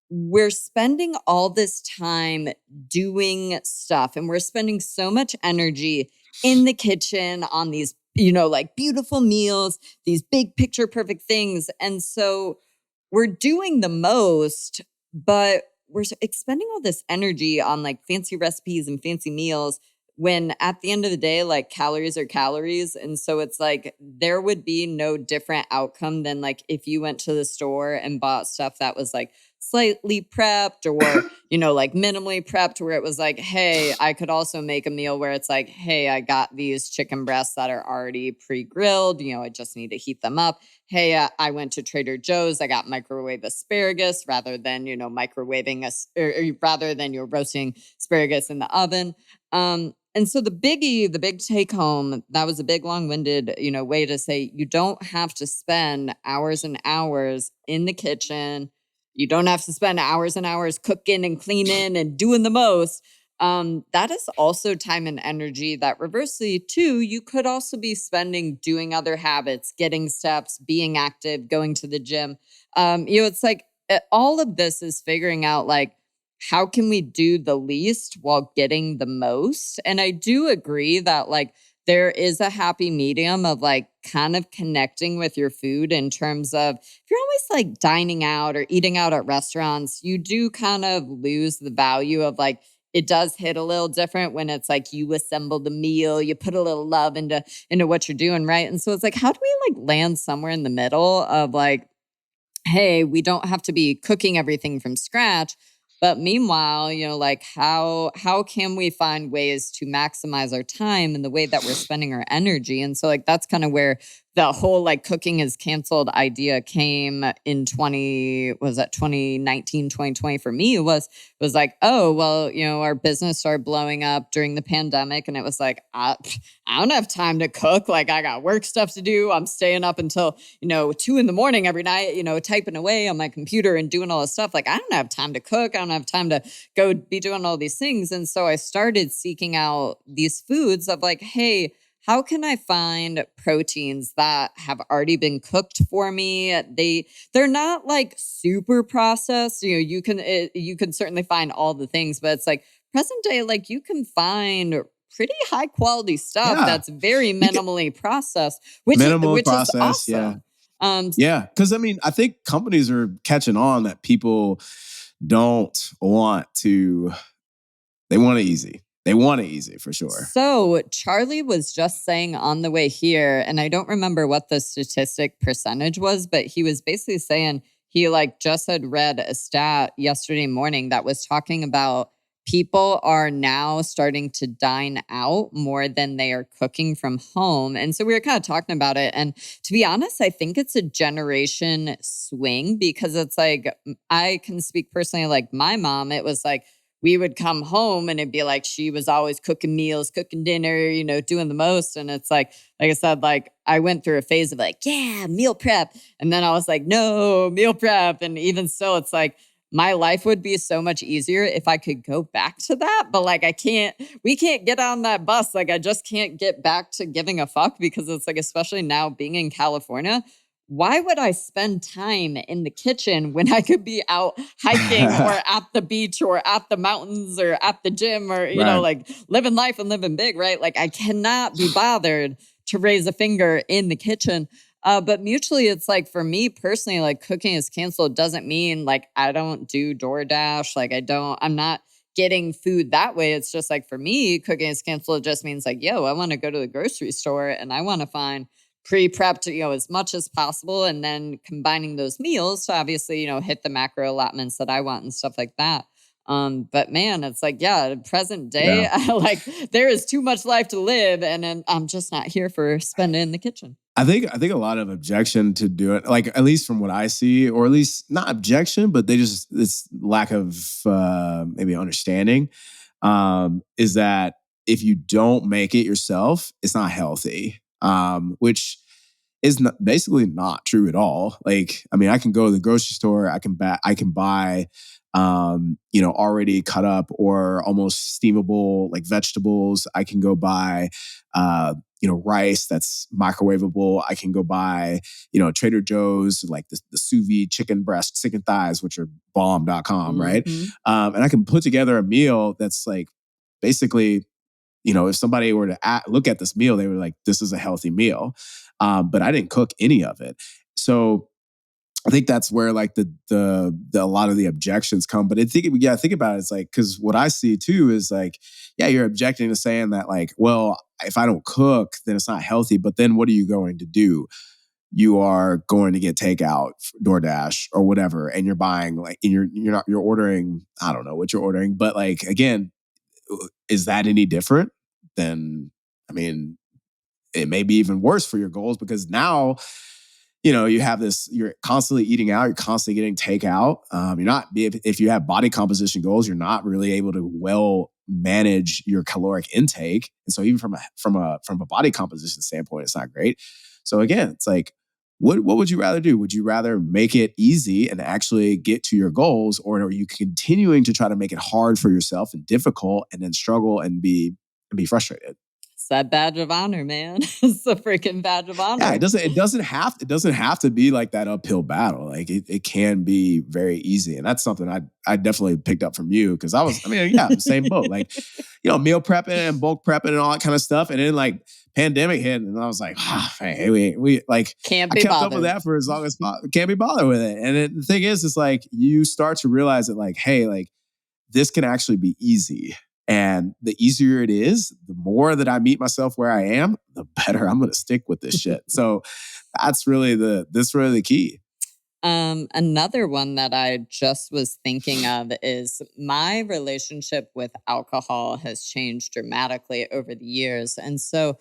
S1: we're spending all this time doing stuff, and we're spending so much energy in the kitchen on these, like beautiful meals, these big picture perfect things. And so we're doing the most, but we're expending all this energy on like fancy recipes and fancy meals when at the end of the day, like calories are calories. And so it's like there would be no different outcome than like if you went to the store and bought stuff that was like slightly prepped or, like minimally prepped, where it was like, hey, I could also make a meal where it's like, hey, I got these chicken breasts that are already pre-grilled. I just need to heat them up. Hey, I went to Trader Joe's. I got microwave asparagus rather than, microwaving us, or rather than you're roasting asparagus in the oven. And so the big take home, that was a big long-winded, way to say you don't have to spend hours and hours in the kitchen. You don't have to spend hours and hours cooking and cleaning and doing the most. That is also time and energy that reversely too, you could also be spending doing other habits, getting steps, being active, going to the gym. It's like all of this is figuring out like, how can we do the least while getting the most? And I do agree that like there is a happy medium of like kind of connecting with your food in terms of if you're always like dining out or eating out at restaurants, you do kind of lose the value of like, it does hit a little different when it's like you assemble the meal, you put a little love into what you're doing, right? And so it's like, how do we like land somewhere in the middle of like, hey, we don't have to be cooking everything from scratch. But meanwhile, like how can we find ways to maximize our time and the way that we're spending our energy? And so like that's kind of where the whole like cooking is canceled idea came in 2019, 2020 for me. It was like, oh, well, our business started blowing up during the pandemic. And it was like, I don't have time to cook. Like I got work stuff to do. I'm staying up until, 2 a.m. every night, typing away on my computer and doing all this stuff. Like I don't have time to cook. I don't have time to go be doing all these things. And so I started seeking out these foods of like, hey, how can I find proteins that have already been cooked for me? They're not like super processed. You can certainly find all the things, but it's like present day, like you can find pretty high quality stuff that's very minimally processed, which is awesome.
S2: Yeah. Because I mean, I think companies are catching on that people don't want to, they want it easy. They want it easy for sure.
S1: So Charlie was just saying on the way here, and I don't remember what the statistic percentage was, but he was basically saying he like just had read a stat yesterday morning that was talking about people are now starting to dine out more than they are cooking from home. And so we were kind of talking about it. And to be honest, I think it's a generation swing because it's like, I can speak personally, like my mom, it was like, we would come home and it'd be like she was always cooking meals, cooking dinner, doing the most. And it's like I said, like I went through a phase of like, yeah, meal prep. And then I was like, no, meal prep. And even still, it's like my life would be so much easier if I could go back to that. But like we can't get on that bus. Like I just can't get back to giving a fuck because it's like, especially now being in California, why would I spend time in the kitchen when I could be out hiking or at the beach or at the mountains or at the gym or, like living life and living big, right? Like I cannot be bothered to raise a finger in the kitchen. But mutually, it's like for me personally, like cooking is canceled doesn't mean like I don't do DoorDash. Like I'm not getting food that way. It's just like for me, cooking is canceled just means like, yo, I want to go to the grocery store and I want to find pre-prepped, as much as possible. And then combining those meals to obviously, hit the macro allotments that I want and stuff like that. But man, it's like, yeah, present day,
S2: Yeah.
S1: like there is too much life to live, and I'm just not here for spending in the kitchen.
S2: I think a lot of objection to do it, like at least from what I see, or at least not objection, but it's lack of maybe understanding, is that if you don't make it yourself, it's not healthy. Which is basically not true at all. Like, I mean, I can go to the grocery store, I can buy already cut up or almost steamable like vegetables. I can go buy rice that's microwavable. I can go buy, Trader Joe's, like the sous vide chicken breast, chicken thighs, which are bomb.com, right?
S1: Mm-hmm.
S2: And I can put together a meal that's like basically, if somebody were to look at this meal, they were like, this is a healthy meal. But I didn't cook any of it. So I think that's where like the a lot of the objections come. But think about it. It's like, because what I see too is like, yeah, you're objecting to saying that like, well, if I don't cook, then it's not healthy. But then what are you going to do? You are going to get takeout, DoorDash or whatever, and you're buying like, and you're ordering. I don't know what you're ordering, but like again, is that any different? Then I mean, it may be even worse for your goals, because now you have this, you're constantly eating out, you're constantly getting takeout. You're not, if you have body composition goals, you're not really able to well manage your caloric intake. And so even from a body composition standpoint, it's not great. So again, it's like, what would you rather do? Would you rather make it easy and actually get to your goals, or are you continuing to try to make it hard for yourself and difficult and then struggle and be frustrated?
S1: It's that badge of honor, man. It's the freaking badge of honor.
S2: Yeah, it doesn't have to be like that uphill battle. Like it can be very easy. And that's something I definitely picked up from you, because same boat. Like, meal prepping and bulk prepping and all that kind of stuff. And then like pandemic hit, and I was like, hey, we like,
S1: Can't
S2: I
S1: be
S2: kept
S1: bothered.
S2: up with that for as long as possible. Can't be bothered with it. And the thing is, it's like you start to realize that like, hey, like this can actually be easy. And the easier it is, the more that I meet myself where I am, the better I'm going to stick with this shit. So that's really the key.
S1: Another one that I just was thinking of is my relationship with alcohol has changed dramatically over the years. And so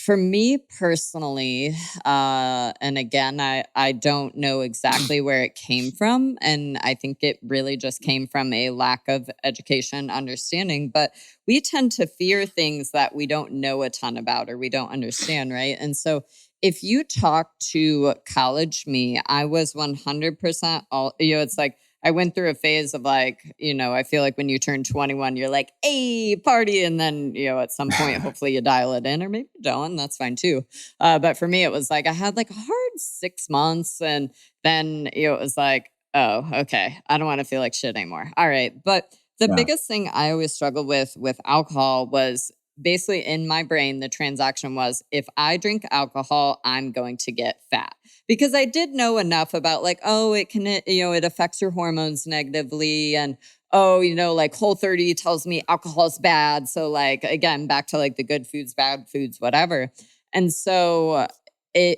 S1: for me personally, and again, I don't know exactly where it came from. And I think it really just came from a lack of education, understanding. But we tend to fear things that we don't know a ton about or we don't understand, right? And so if you talk to college me, I was 100% all, it's like, I went through a phase of like, I feel like when you turn 21, you're like, hey, party. And then, at some point, hopefully you dial it in, or maybe you don't. That's fine too. But for me, it was like I had like a hard 6 months. And then, it was like, oh, okay, I don't want to feel like shit anymore. All right. But the
S2: Yeah.
S1: biggest thing I always struggled with alcohol was basically in my brain, the transaction was, if I drink alcohol, I'm going to get fat. Because I did know enough about like, oh, it affects your hormones negatively. And, oh, like Whole30 tells me alcohol is bad. So like, again, back to like the good foods, bad foods, whatever. And so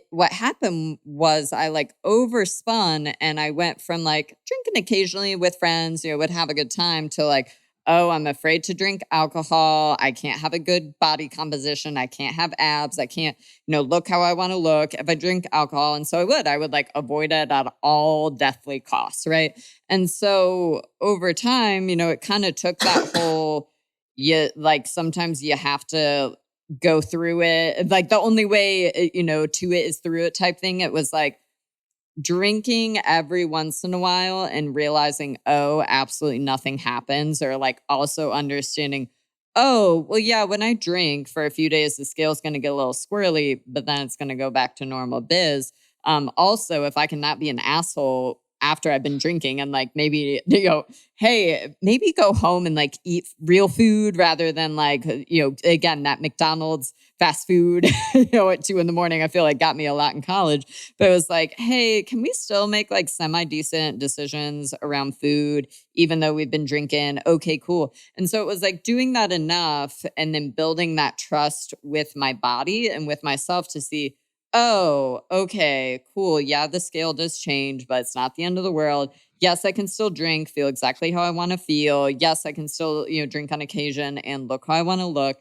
S1: what happened was I like overspun, and I went from like drinking occasionally with friends, would have a good time, to like, oh, I'm afraid to drink alcohol. I can't have a good body composition. I can't have abs. I can't, look how I want to look if I drink alcohol. And so I would like avoid it at all deathly costs. Right. And so over time, it kind of took that whole, like sometimes you have to go through it. Like the only way, to it is through it type thing. It was like, drinking every once in a while and realizing, oh, absolutely nothing happens, or like also understanding, oh, well, yeah, when I drink for a few days, the scale's going to get a little squirrely, but then it's going to go back to normal biz. Also, if I cannot be an asshole after I've been drinking and like maybe, hey, maybe go home and like eat real food rather than like, again, that McDonald's fast food, at 2 a.m. I feel like got me a lot in college. But it was like, hey, can we still make like semi-decent decisions around food, even though we've been drinking? Okay, cool. And so it was like doing that enough and then building that trust with my body and with myself to see, oh, okay, cool. Yeah, the scale does change, but it's not the end of the world. yes, I can still drink, feel exactly how I want to feel. Yes, I can still, drink on occasion and look how I want to look.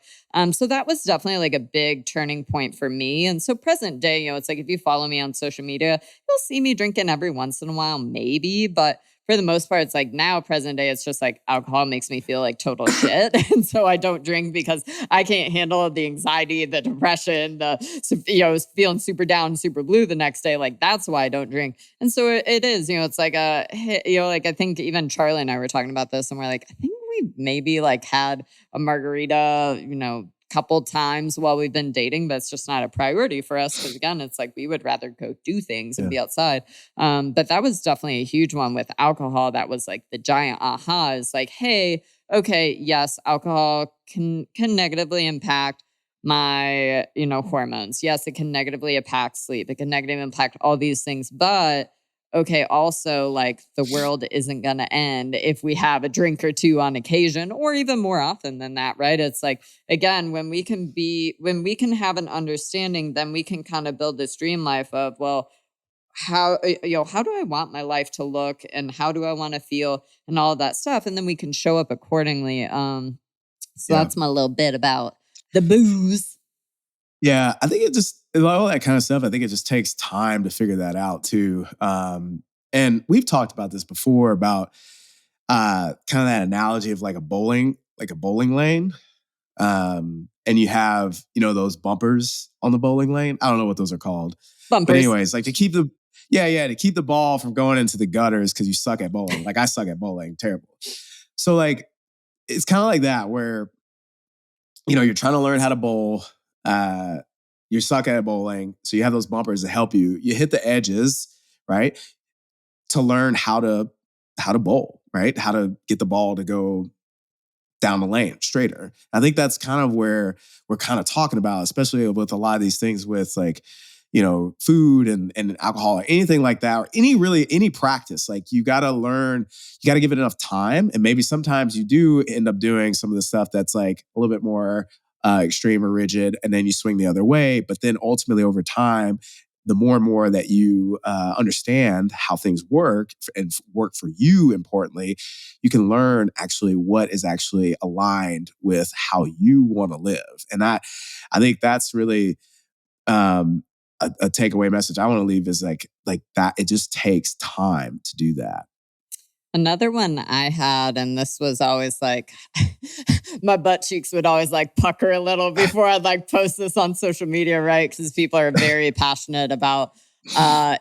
S1: So that was definitely like a big turning point for me. And so present day, it's like if you follow me on social media, you'll see me drinking every once in a while, maybe, but for the most part, it's like now present day, it's just like alcohol makes me feel like total shit. And so I don't drink because I can't handle the anxiety, the depression, feeling super down, super blue the next day. Like that's why I don't drink. And so it is, it's like like I think even Charlie and I were talking about this and we're like, I think we maybe like had a margarita, couple times while we've been dating, but it's just not a priority for us. Cause again, it's like we would rather go do things and
S2: Yeah.
S1: be outside. But that was definitely a huge one with alcohol. That was like the giant aha is like, hey, okay, yes, alcohol can negatively impact my, hormones. Yes, it can negatively impact sleep. It can negatively impact all these things. But okay, also like the world isn't going to end if we have a drink or two on occasion or even more often than that, right? It's like, again, when we can have an understanding, then we can kind of build this dream life of, well, how do I want my life to look and how do I want to feel and all of that stuff. And then we can show up accordingly. So
S2: Yeah.
S1: that's my little bit about the booze.
S2: Yeah, I think all that kind of stuff. I think it just takes time to figure that out too. And we've talked about this before about kind of that analogy of like a bowling lane. And you have those bumpers on the bowling lane. I don't know what those are called, but
S1: Bumpers.
S2: anyways, like to keep the ball from going into the gutters because you suck at bowling. Like I suck at bowling, terrible. So like it's kind of like that where you're trying to learn how to bowl. You suck at bowling, so you have those bumpers to help you. You hit the edges, right, to learn how to bowl, right, how to get the ball to go down the lane straighter. I think that's kind of where we're kind of talking about, especially with a lot of these things with like, food and alcohol or anything like that, or any practice. Like you got to learn, you got to give it enough time. And maybe sometimes you do end up doing some of the stuff that's like a little bit more extreme or rigid, and then you swing the other way. But then ultimately over time, the more and more that you understand how things work and work for you, importantly, you can learn actually what is actually aligned with how you want to live. And I think that's really a takeaway message I want to leave is like that. It just takes time to do that.
S1: Another one I had, and this was always like, my butt cheeks would always like pucker a little before I'd like post this on social media, right? Because people are very passionate about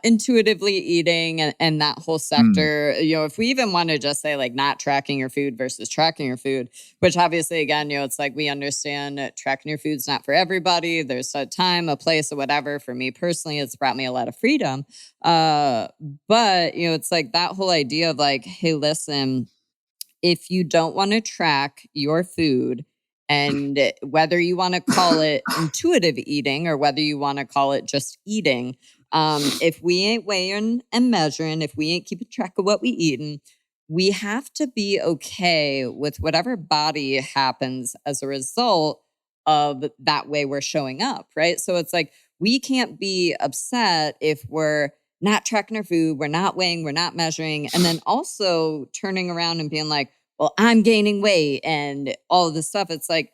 S1: intuitively eating and that whole sector. If we even want to just say like not tracking your food versus tracking your food, which obviously again, it's like we understand tracking your food's not for everybody. There's a time, a place, or whatever. For me personally, it's brought me a lot of freedom. But it's like that whole idea of like, hey, listen, if you don't want to track your food, and whether you want to call it intuitive eating or whether you want to call it just eating, if we ain't weighing and measuring, if we ain't keeping track of what we eating, we have to be okay with whatever body happens as a result of that way we're showing up, right? So it's like we can't be upset if we're not tracking our food, we're not weighing, we're not measuring, and then also turning around and being like, well, I'm gaining weight and all of this stuff. It's like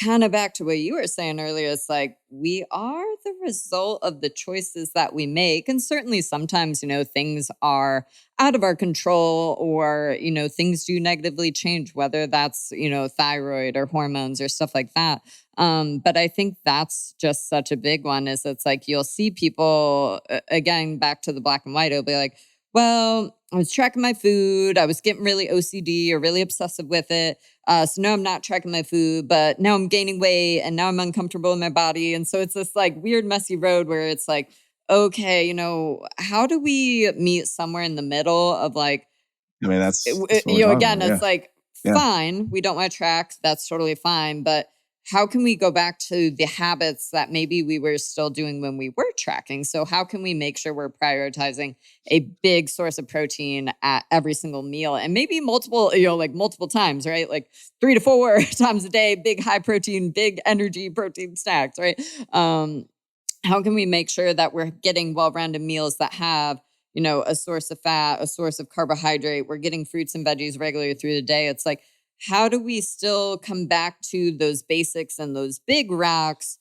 S1: kind of back to what you were saying earlier. It's like we are the result of the choices that we make. And certainly sometimes, things are out of our control or, things do negatively change, whether that's, thyroid or hormones or stuff like that. But I think that's just such a big one is it's like you'll see people, again, back to the black and white, it'll be like, well, I was tracking my food. I was getting really OCD or really obsessive with it. So now I'm not tracking my food, but now I'm gaining weight and now I'm uncomfortable in my body. And so it's this like weird, messy road where it's like, okay, how do we meet somewhere in the middle of like,
S2: I mean, that's what we're talking
S1: again,
S2: about. Yeah.
S1: it's like,
S2: Yeah.
S1: fine, we don't want to track. That's totally fine. But how can we go back to the habits that maybe we were still doing when we were tracking? So how can we make sure we're prioritizing a big source of protein at every single meal and maybe multiple, like multiple times, right? Like 3 to 4 times a day, big high protein, big energy protein snacks, right? How can we make sure that we're getting well-rounded meals that have a source of fat, a source of carbohydrate. We're getting fruits and veggies regularly through the day. It's like, how do we still come back to those basics and those big rocks,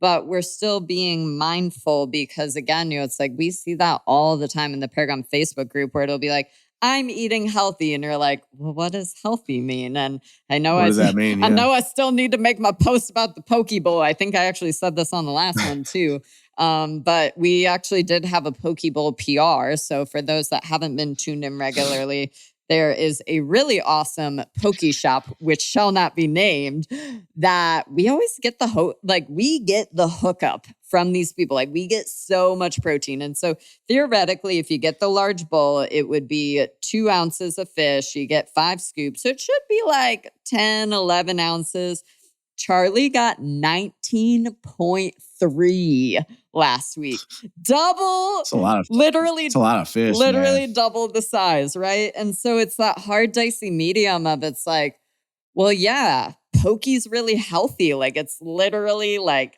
S1: but we're still being mindful? Because again, it's like we see that all the time in the Paragon Facebook group where it'll be like, I'm eating healthy. And you're like, well, what does healthy mean? And I know
S2: What does that mean?
S1: I
S2: Yeah.
S1: know I still need to make my post about the poke bowl. I think I actually said this on the last one too. But we actually did have a poke bowl PR. So for those that haven't been tuned in regularly, there is a really awesome poke shop, which shall not be named, that we always get we get the hookup from these people. Like we get so much protein. And so theoretically, if you get the large bowl, it would be 2 ounces of fish. You get 5 scoops. So it should be like 10, 11 ounces. Charlie got 19.3 last week. Double.
S2: It's a lot of
S1: literally.
S2: It's a lot of fish.
S1: Literally
S2: Man.
S1: double the size, right? And so it's that hard, dicey medium of it's like, well, yeah, poke's really healthy. Like it's literally like,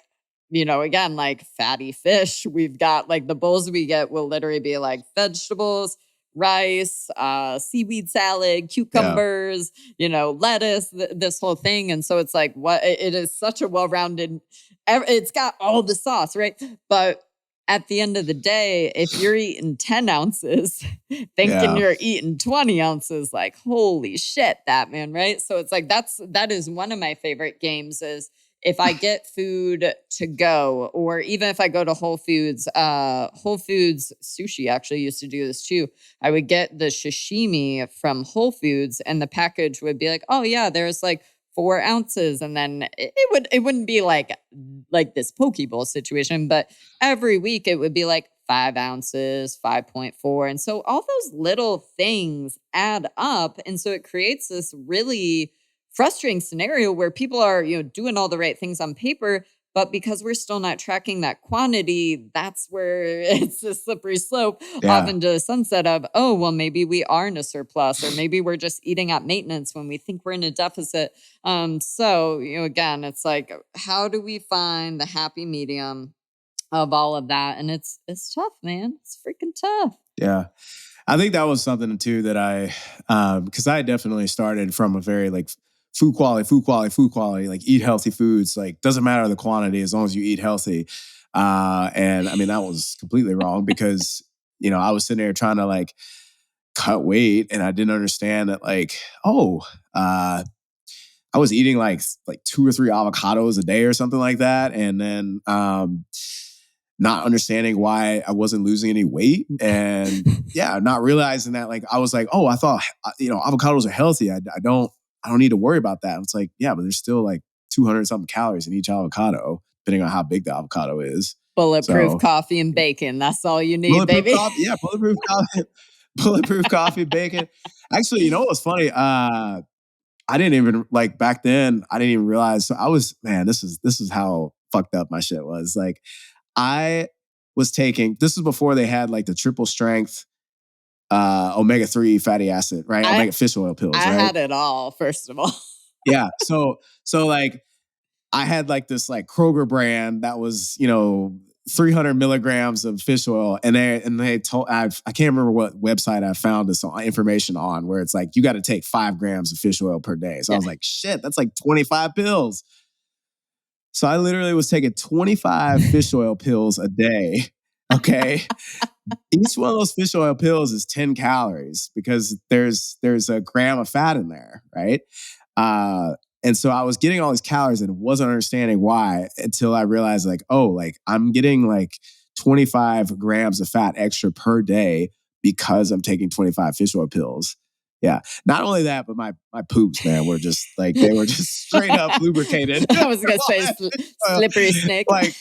S1: again, like fatty fish. We've got like the bowls we get will literally be like vegetables, rice, seaweed salad, cucumbers, lettuce, this whole thing. And so it's like, it is such a well-rounded, it's got all the sauce, right? But at the end of the day, if you're eating 10 ounces, thinking you're eating 20 ounces, like, holy shit, that man, right? So it's like, that is one of my favorite games is if I get food to go, or even if I go to Whole Foods Sushi actually used to do this too. I would get the sashimi from Whole Foods and the package would be like, oh yeah, there's like 4 ounces. And then it wouldn't be like this poke bowl situation, but every week it would be like 5 ounces, 5.4. And so all those little things add up. And so it creates this really frustrating scenario where people are, doing all the right things on paper, but because we're still not tracking that quantity, that's where it's a slippery slope off into the sunset of, oh, well, maybe we are in a surplus, or maybe we're just eating at maintenance when we think we're in a deficit. So, again, it's like, how do we find the happy medium of all of that? And it's tough, man. It's freaking tough.
S2: Yeah. I think that was something too that because I definitely started from a very like food quality, like eat healthy foods, like doesn't matter the quantity as long as you eat healthy. And I mean, that was completely wrong because, I was sitting there trying to like cut weight and I didn't understand that like, I was eating like 2 or 3 avocados a day or something like that. And then, not understanding why I wasn't losing any weight and not realizing that like, I was like, oh, I thought, avocados are healthy. I don't need to worry about that. And it's like, yeah, but there's still like 200 something calories in each avocado, depending on how big the avocado is.
S1: Bulletproof coffee and bacon. That's all you need, baby.
S2: Bulletproof coffee, bulletproof coffee, bacon. Actually, you know what's funny? I didn't even like back then. I didn't even realize. So I was, man, this is how fucked up my shit was. Like I was taking. This was before they had like the triple strength omega-3 fatty acid, right? Omega fish oil pills.
S1: I
S2: right?
S1: had it all. First of all,
S2: yeah. So like I had like this like Kroger brand that was 300 milligrams of fish oil, and they told I can't remember what website I found this information on where it's like you got to take 5 grams of fish oil per day. So I was like, shit, that's like 25 pills. So I literally was taking 25 fish oil pills a day. Okay. Each one of those fish oil pills is 10 calories because there's a gram of fat in there, right? And so I was getting all these calories and wasn't understanding why until I realized like, oh, like I'm getting like 25 grams of fat extra per day because I'm taking 25 fish oil pills. Yeah. Not only that, but my poops, man, were just like, they were just straight up lubricated.
S1: I was going to say slippery snake.
S2: Like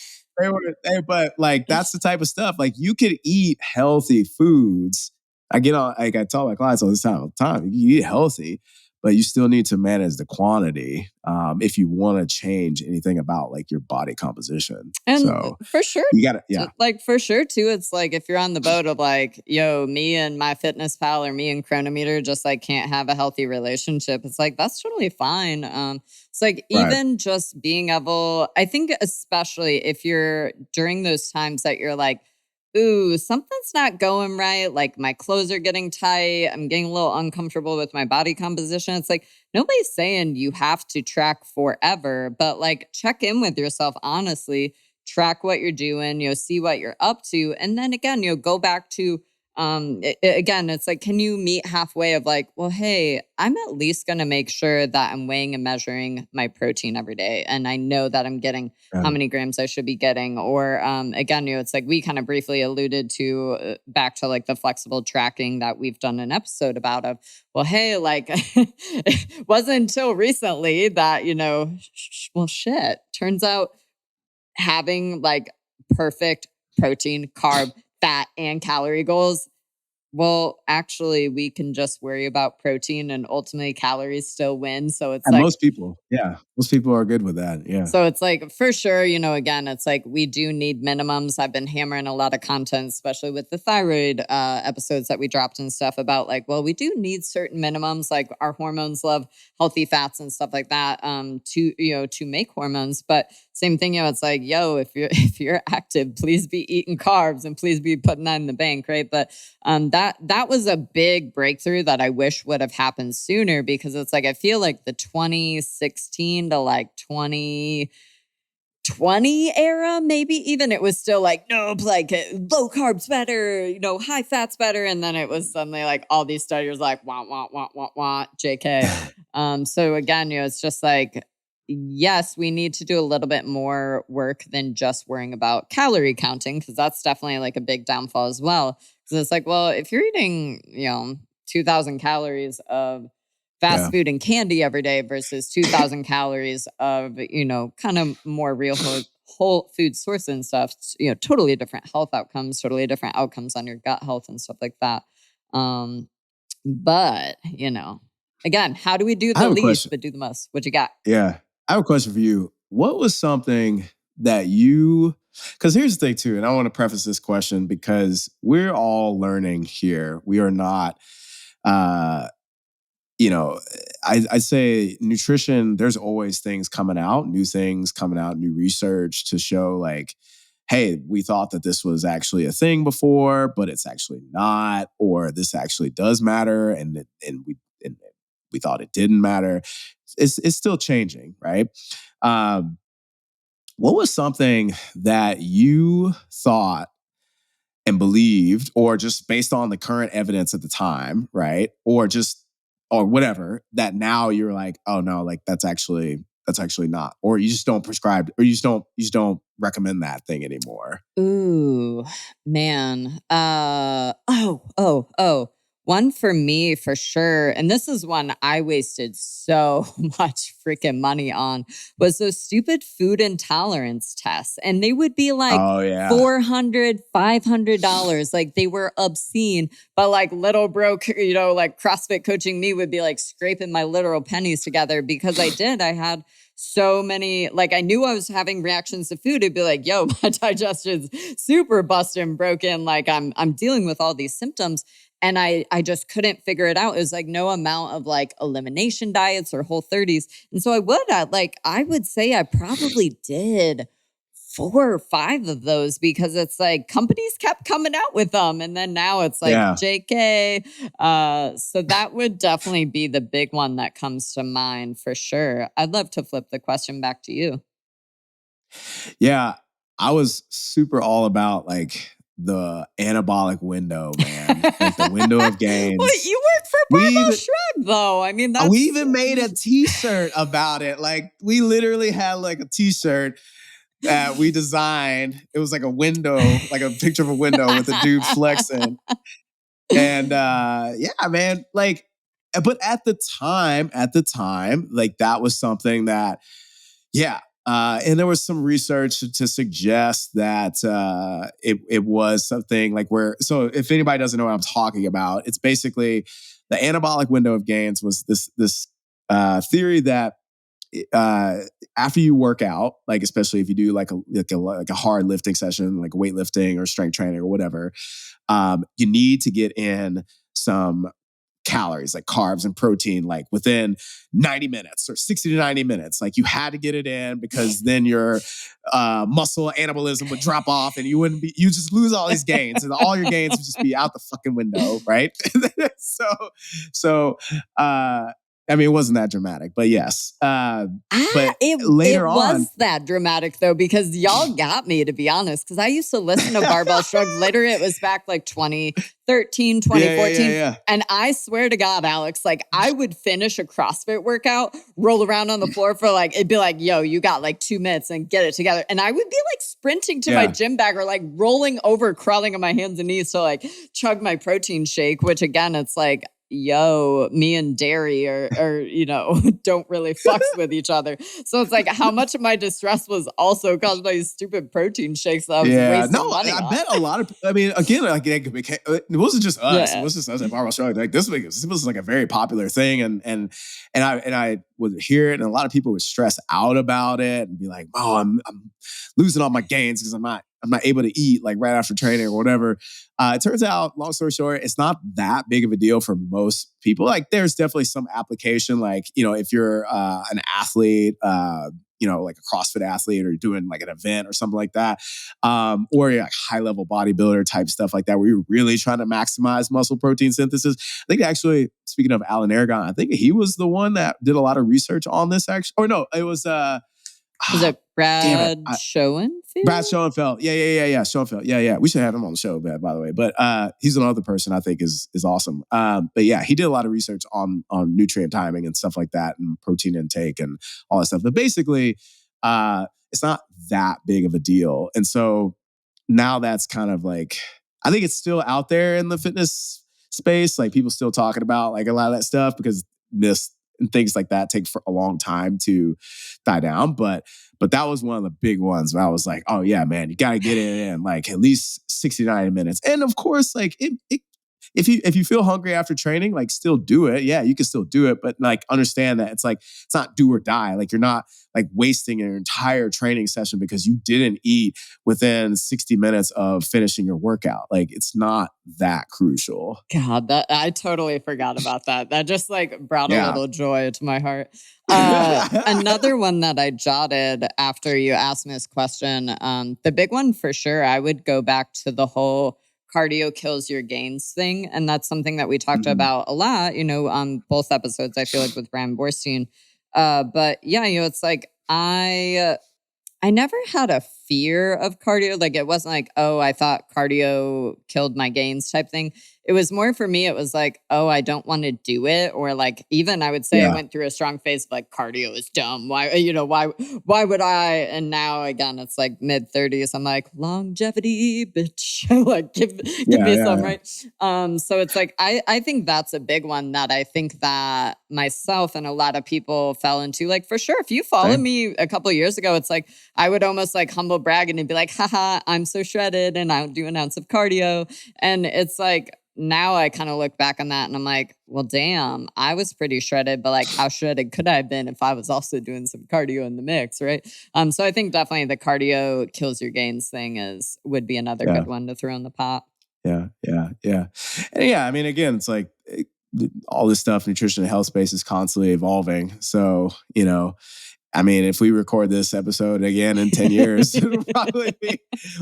S2: but like, that's the type of stuff. Like you could eat healthy foods. I tell my clients all the time, you eat healthy, but you still need to manage the quantity if you want to change anything about like your body composition.
S1: And
S2: so
S1: for sure,
S2: you got to,
S1: like for sure too. It's like if you're on the boat of like, yo, me and my fitness pal or me and Chronometer just like can't have a healthy relationship. It's like that's totally fine. It's like even just being able, I think especially if you're during those times that you're like ooh, something's not going right. Like my clothes are getting tight. I'm getting a little uncomfortable with my body composition. It's like nobody's saying you have to track forever, but like check in with yourself honestly, track what you're doing, see what you're up to. And then again, go back to again, it's like, can you meet halfway of like, well, hey, I'm at least going to make sure that I'm weighing and measuring my protein every day. And I know that I'm getting how many grams I should be getting. Or again, it's like we kind of briefly alluded to back to like the flexible tracking that we've done an episode about of, well, hey, like it wasn't until recently that, well, shit, turns out having like perfect protein, carb, fat, and calorie goals, well, actually, we can just worry about protein and ultimately calories still win. So it's
S2: And
S1: like,
S2: most people are good with that. Yeah.
S1: so it's like, for sure, again, it's like we do need minimums. I've been hammering a lot of content, especially with the thyroid episodes that we dropped and stuff about like, well, we do need certain minimums. Like our hormones love healthy fats and stuff like that to make hormones. But same thing, it's like, if you're active, please be eating carbs and please be putting that in the bank, right? But that was a big breakthrough that I wish would have happened sooner, because it's like I feel like the 2016 to like 2020 era, maybe even, it was still like, nope, like low carbs better, high fats better. And then it was suddenly like all these studies like, wah, wah, wah, wah, wah, JK. So again, it's just like, yes, we need to do a little bit more work than just worrying about calorie counting, because that's definitely like a big downfall as well. Because it's like, well, if you're eating, 2,000 calories of fast
S2: Yeah.
S1: food and candy every day versus 2,000 calories of, kind of more real whole food source and stuff, totally different health outcomes, totally different outcomes on your gut health and stuff like that. But, again, how do we do
S2: I
S1: the
S2: have a
S1: least
S2: question.
S1: but do the most? What you got?
S2: Yeah. I have a question for you. What was something that because here's the thing too, and I want to preface this question because we're all learning here. We are not, uh, you know, I say nutrition, there's always things coming out, new research to show like, hey, we thought that this was actually a thing before, but it's actually not, or this actually does matter, and we thought it didn't matter. It's still changing, right? Um, what was something that you thought and believed, or just based on the current evidence at the time, right? Or whatever, that now you're like, oh no, like that's actually not, or you just don't prescribe, or you just don't recommend that thing anymore.
S1: Ooh, man. Oh. One for me for sure, and this is one I wasted so much freaking money on, was those stupid food intolerance tests. And they would be like
S2: Oh yeah.
S1: $400, $500. Like they were obscene. But like little broke, like CrossFit coaching me would be like scraping my literal pennies together because I had so many, like I knew I was having reactions to food. It'd be like, yo, my digestion's super busted and broken. Like I'm dealing with all these symptoms. And I just couldn't figure it out. It was like no amount of like elimination diets or Whole30s. And so I would say I probably did 4 or 5 of those, because it's like companies kept coming out with them. And then now it's like
S2: Yeah.
S1: JK. So that would definitely be the big one that comes to mind for sure. I'd love to flip the question back to you.
S2: Yeah. I was super all about like the anabolic window, man. Like the window of
S1: Well,
S2: gains.
S1: you work for
S2: We
S1: Barbell
S2: even
S1: Shred, though. I mean,
S2: we
S1: that's
S2: even made a t-shirt about it. Like we literally had like a t-shirt that we designed. It was like a window, like a picture of a window with a dude flexing. And yeah, man, like, but at the time, like that was something that, yeah. And there was some research to suggest that it was something like so if anybody doesn't know what I'm talking about, it's basically the anabolic window of gains was this theory that uh, after you work out, like especially if you do like a hard lifting session, like weightlifting or strength training or whatever, you need to get in some calories, like carbs and protein, like within 90 minutes or 60 to 90 minutes. Like you had to get it in because then your muscle anabolism would drop off and you just lose all these gains and all your gains would just be out the fucking window, right? so, I mean, it wasn't that dramatic, but yes. But later on,
S1: it was that dramatic though, because y'all got me, to be honest, because I used to listen to Barbell Shrugged. Literally, it was back like 2013, 2014.
S2: Yeah.
S1: And I swear to God, Alex, like I would finish a CrossFit workout, roll around on the floor for like, it'd be like, yo, you got like 2 minutes and get it together. And I would be like sprinting to my gym bag or like rolling over, crawling on my hands and knees to like chug my protein shake, which again, it's like, yo, me and dairy are you know, don't really fucks with each other. So it's like how much of my distress was also caused by these stupid protein shakes that I was wasting money on.
S2: I bet a lot of, I mean, again, like it wasn't just us. It was just us at Barbell Shrugged. Like this was like a very popular thing. And I would hear it and a lot of people would stress out about it and be like, oh, I'm losing all my gains because I'm not able to eat like right after training or whatever. It turns out, long story short, it's not that big of a deal for most people. Like there's definitely some application, like, you know, if you're an athlete, you know, like a CrossFit athlete or doing like an event or something like that, or you're like high level bodybuilder type stuff like that, where you're really trying to maximize muscle protein synthesis. I think actually, speaking of Alan Aragon, I think he was the one that did a lot of research on this actually. Or no, it was...
S1: Was it Brad Schoenfeld?
S2: Brad Schoenfeld. Yeah. Schoenfeld. Yeah. We should have him on the show, by the way. But he's another person I think is awesome. But yeah, he did a lot of research on nutrient timing and stuff like that and protein intake and all that stuff. But basically, it's not that big of a deal. And so now that's kind of like, I think it's still out there in the fitness space. Like people still talking about like a lot of that stuff because myths and things like that take for a long time to die down. But that was one of the big ones where I was like, oh yeah, man, you got to get it in like at least 69 minutes. And of course, like if you feel hungry after training, like still do it. Yeah, you can still do it, but like understand that it's like, it's not do or die. Like you're not like wasting your entire training session because you didn't eat within 60 minutes of finishing your workout. Like it's not that crucial.
S1: God, that I totally forgot about that. That just like brought a little joy to my heart. Another one that I jotted after you asked me this question, the big one for sure, I would go back to the whole cardio kills your gains thing. And that's something that we talked about a lot, you know, on both episodes, I feel like with Rand Borstein. But yeah, you know, it's like I never had a fear of cardio. Like it wasn't like, oh, I thought cardio killed my gains type thing. It was more for me, it was like, oh, I don't want to do it. Or like, even I would say I went through a strong phase of like, cardio is dumb. Why, you know, why would I? And now again, it's like mid 30s. I'm like, longevity, bitch. Like give me some, right? So it's like, I think that's a big one that I think that myself and a lot of people fell into. Like for sure, if you followed me a couple of years ago, it's like, I would almost like humble brag and be like, haha, I'm so shredded and I don't do an ounce of cardio. And it's like, now I kind of look back on that and I'm like, well, damn, I was pretty shredded, but like how shredded could I have been if I was also doing some cardio in the mix, right? So I think definitely the cardio kills your gains thing would be another good one to throw in the pot.
S2: Yeah. And yeah, I mean, again, it's like all this stuff, nutrition and health space is constantly evolving. So, you know, I mean, if we record this episode again in 10 years,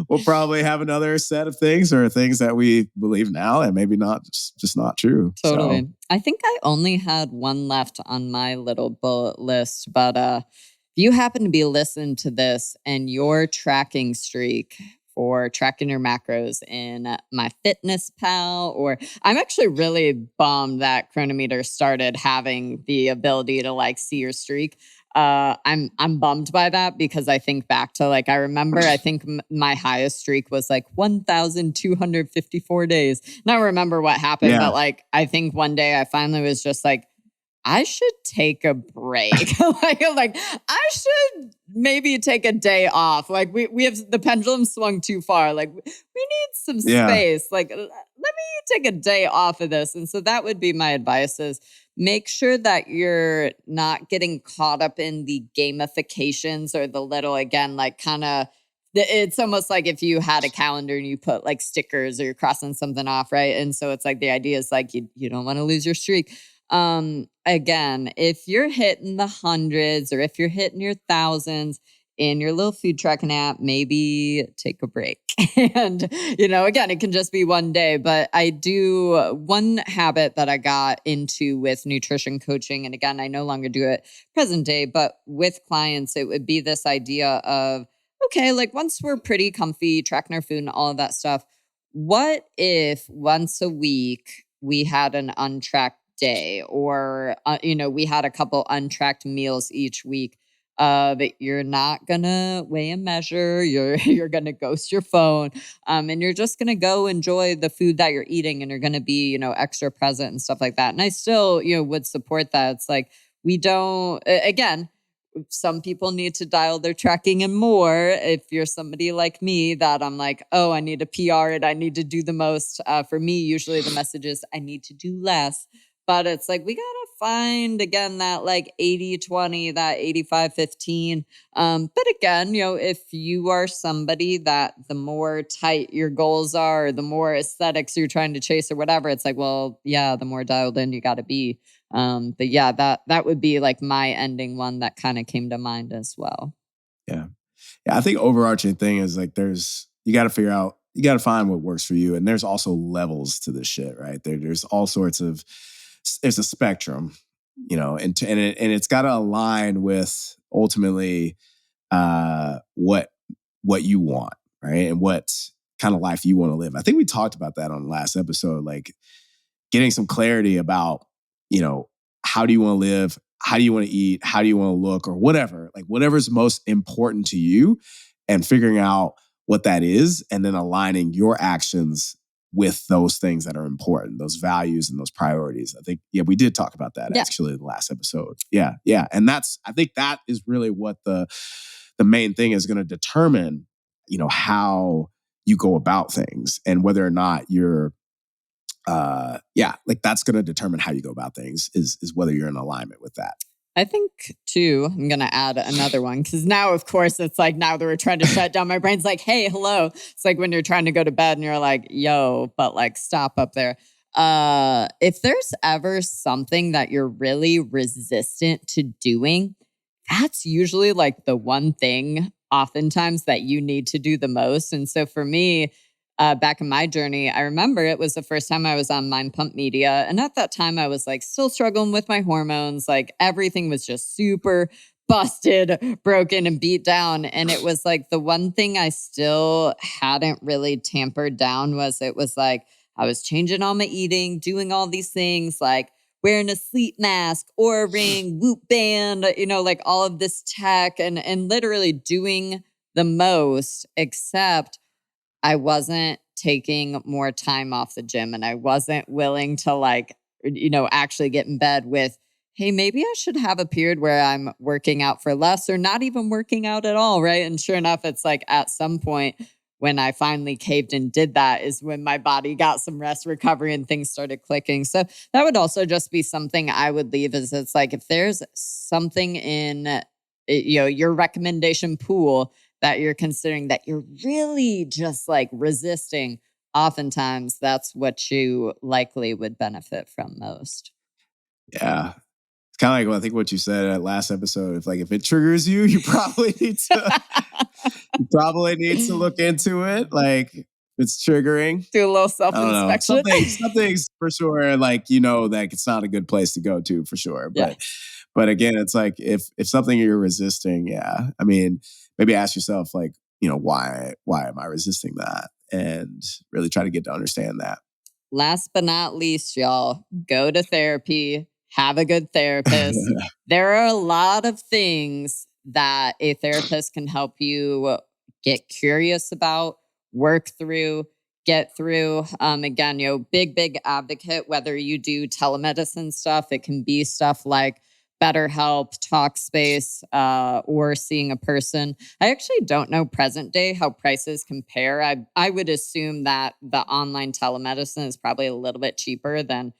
S2: we'll probably have another set of things or things that we believe now and maybe not, just not true.
S1: Totally.
S2: So.
S1: I think I only had one left on my little bullet list, but if you happen to be listening to this and your tracking streak for tracking your macros in MyFitnessPal, or I'm actually really bummed that Chronometer started having the ability to like see your streak. I'm bummed by that because I think back to like, I remember, I think my highest streak was like 1,254 days. And I don't remember what happened, but like, I think one day I finally was just like, I should take a break. like I should maybe take a day off. Like we have the pendulum swung too far. Like we need some space. Like let me take a day off of this. And so that would be my advice is make sure that you're not getting caught up in the gamifications or the little, again, like kind of It's almost like if you had a calendar and you put like stickers or you're crossing something off, right? And so it's like the idea is like you don't want to lose your streak. Again, if you're hitting the hundreds or if you're hitting your thousands in your little food tracking app, maybe take a break. And, again, it can just be one day. But I do one habit that I got into with nutrition coaching. And again, I no longer do it present day, but with clients, it would be this idea of, okay, like once we're pretty comfy tracking our food and all of that stuff, what if once a week we had an untracked day or, we had a couple untracked meals each week? That you're not gonna weigh and measure, you're gonna ghost your phone, and you're just gonna go enjoy the food that you're eating, and you're gonna be, extra present and stuff like that. And I still, would support that. It's like we don't. Again, some people need to dial their tracking in more. If you're somebody like me, that I'm like, oh, I need to PR it, I need to do the most. For me, usually the message is I need to do less. But it's like, we got to find, again, that like 80-20, that 85-15. But again, if you are somebody that the more tight your goals are, or the more aesthetics you're trying to chase or whatever, it's like, well, yeah, the more dialed in you got to be. But yeah, that would be like my ending one that kind of came to mind as well.
S2: Yeah. Yeah. I think overarching thing is like you got to figure out, you got to find what works for you. And there's also levels to this shit, right? There's all sorts of, there's a spectrum, and it's got to align with ultimately what you want, right? And what kind of life you want to live. I think we talked about that on the last episode, like getting some clarity about, how do you want to live? How do you want to eat? How do you want to look or whatever, like whatever's most important to you and figuring out what that is and then aligning your actions with those things that are important, those values and those priorities. I think, we did talk about that actually in the last episode. Yeah. Yeah. And I think that is really what the main thing is going to determine, how you go about things and whether or not you're, like that's going to determine how you go about things is whether you're in alignment with that.
S1: I think too, I'm going to add another one because now, of course, it's like now that we're trying to shut down, my brain's like, hey, hello. It's like when you're trying to go to bed and you're like, yo, but like stop up there. If there's ever something that you're really resistant to doing, that's usually like the one thing oftentimes that you need to do the most. And so for me, back in my journey, I remember it was the first time I was on Mind Pump Media. And at that time, I was like still struggling with my hormones. Like everything was just super busted, broken, and beat down. And it was like the one thing I still hadn't really tampered down was it was like I was changing all my eating, doing all these things like wearing a sleep mask, or a ring, Whoop band, like all of this tech and literally doing the most, except I wasn't taking more time off the gym and I wasn't willing to like, actually get in bed with, hey, maybe I should have a period where I'm working out for less or not even working out at all, right? And sure enough, it's like at some point when I finally caved and did that is when my body got some rest, recovery, and things started clicking. So that would also just be something I would leave is it's like if there's something in, your recommendation pool that you're considering that you're really just like resisting, oftentimes that's what you likely would benefit from most.
S2: Yeah. It's kind of like I think what you said at last episode. If it triggers you, you probably need to look into it. Like if it's triggering.
S1: Do a little
S2: I don't know.
S1: self-inspection.
S2: Something's for sure like that it's not a good place to go to for sure.
S1: Yeah.
S2: But again, it's like if something you're resisting, I mean, maybe ask yourself like, why am I resisting that? And really try to get to understand that.
S1: Last but not least, y'all, go to therapy, have a good therapist. There are a lot of things that a therapist can help you get curious about, work through, get through. Again, big advocate, whether you do telemedicine stuff, it can be stuff like BetterHelp, Talkspace, or seeing a person. I actually don't know present day how prices compare. I would assume that the online telemedicine is probably a little bit cheaper than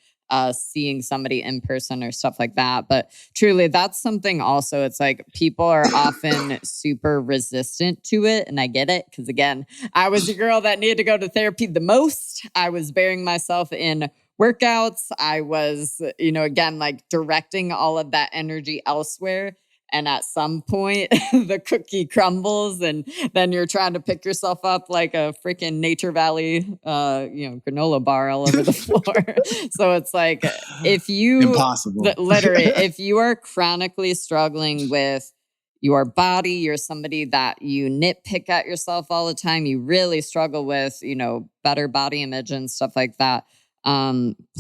S1: seeing somebody in person or stuff like that. But truly, that's something also. It's like people are often super resistant to it. And I get it. Because again, I was a girl that needed to go to therapy the most. I was burying myself in workouts. I was, again, like directing all of that energy elsewhere. And at some point, the cookie crumbles, and then you're trying to pick yourself up like a freaking Nature Valley, granola bar all over the floor. So it's like, if you
S2: Impossible.
S1: literally, if you are chronically struggling with your body, you're somebody that you nitpick at yourself all the time, you really struggle with, better body image and stuff like that.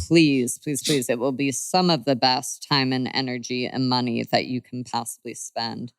S1: Please, please, please, it will be some of the best time and energy and money that you can possibly spend.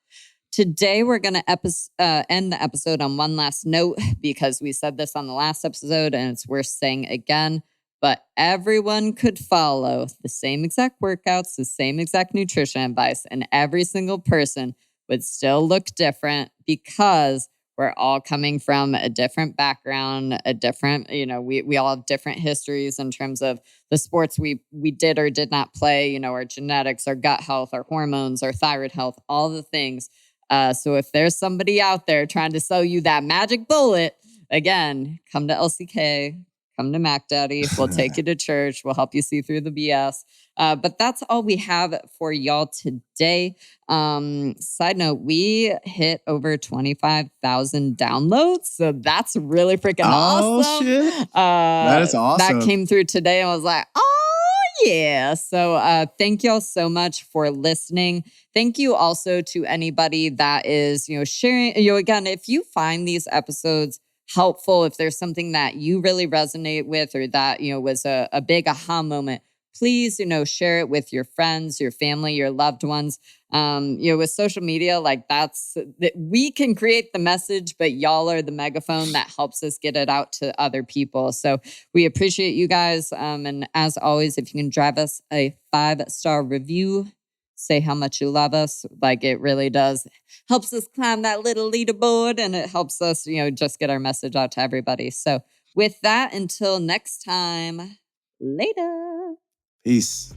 S1: Today, we're going to end the episode on one last note, because we said this on the last episode and it's worth saying again, but everyone could follow the same exact workouts, the same exact nutrition advice, and every single person would still look different, because we're all coming from a different background, a different, we all have different histories in terms of the sports we did or did not play, our genetics, our gut health, our hormones, our thyroid health, all the things. So if there's somebody out there trying to sell you that magic bullet, again, come to LCK, come to Mac Daddy. We'll take you to church. We'll help you see through the BS. But that's all we have for y'all today. Side note, we hit over 25,000 downloads. So that's really freaking awesome.
S2: Shit. That is awesome.
S1: That came through today. I was like, oh, yeah. So thank y'all so much for listening. Thank you also to anybody that is, sharing. Again, if you find these episodes helpful, if there's something that you really resonate with, or that, was a big aha moment, please, share it with your friends, your family, your loved ones. With social media, like that we can create the message, but y'all are the megaphone that helps us get it out to other people. So we appreciate you guys. And as always, if you can drive us a 5-star review, say how much you love us. Like, it really does helps us climb that little leaderboard, and it helps us, just get our message out to everybody. So with that, until next time, later.
S2: Peace.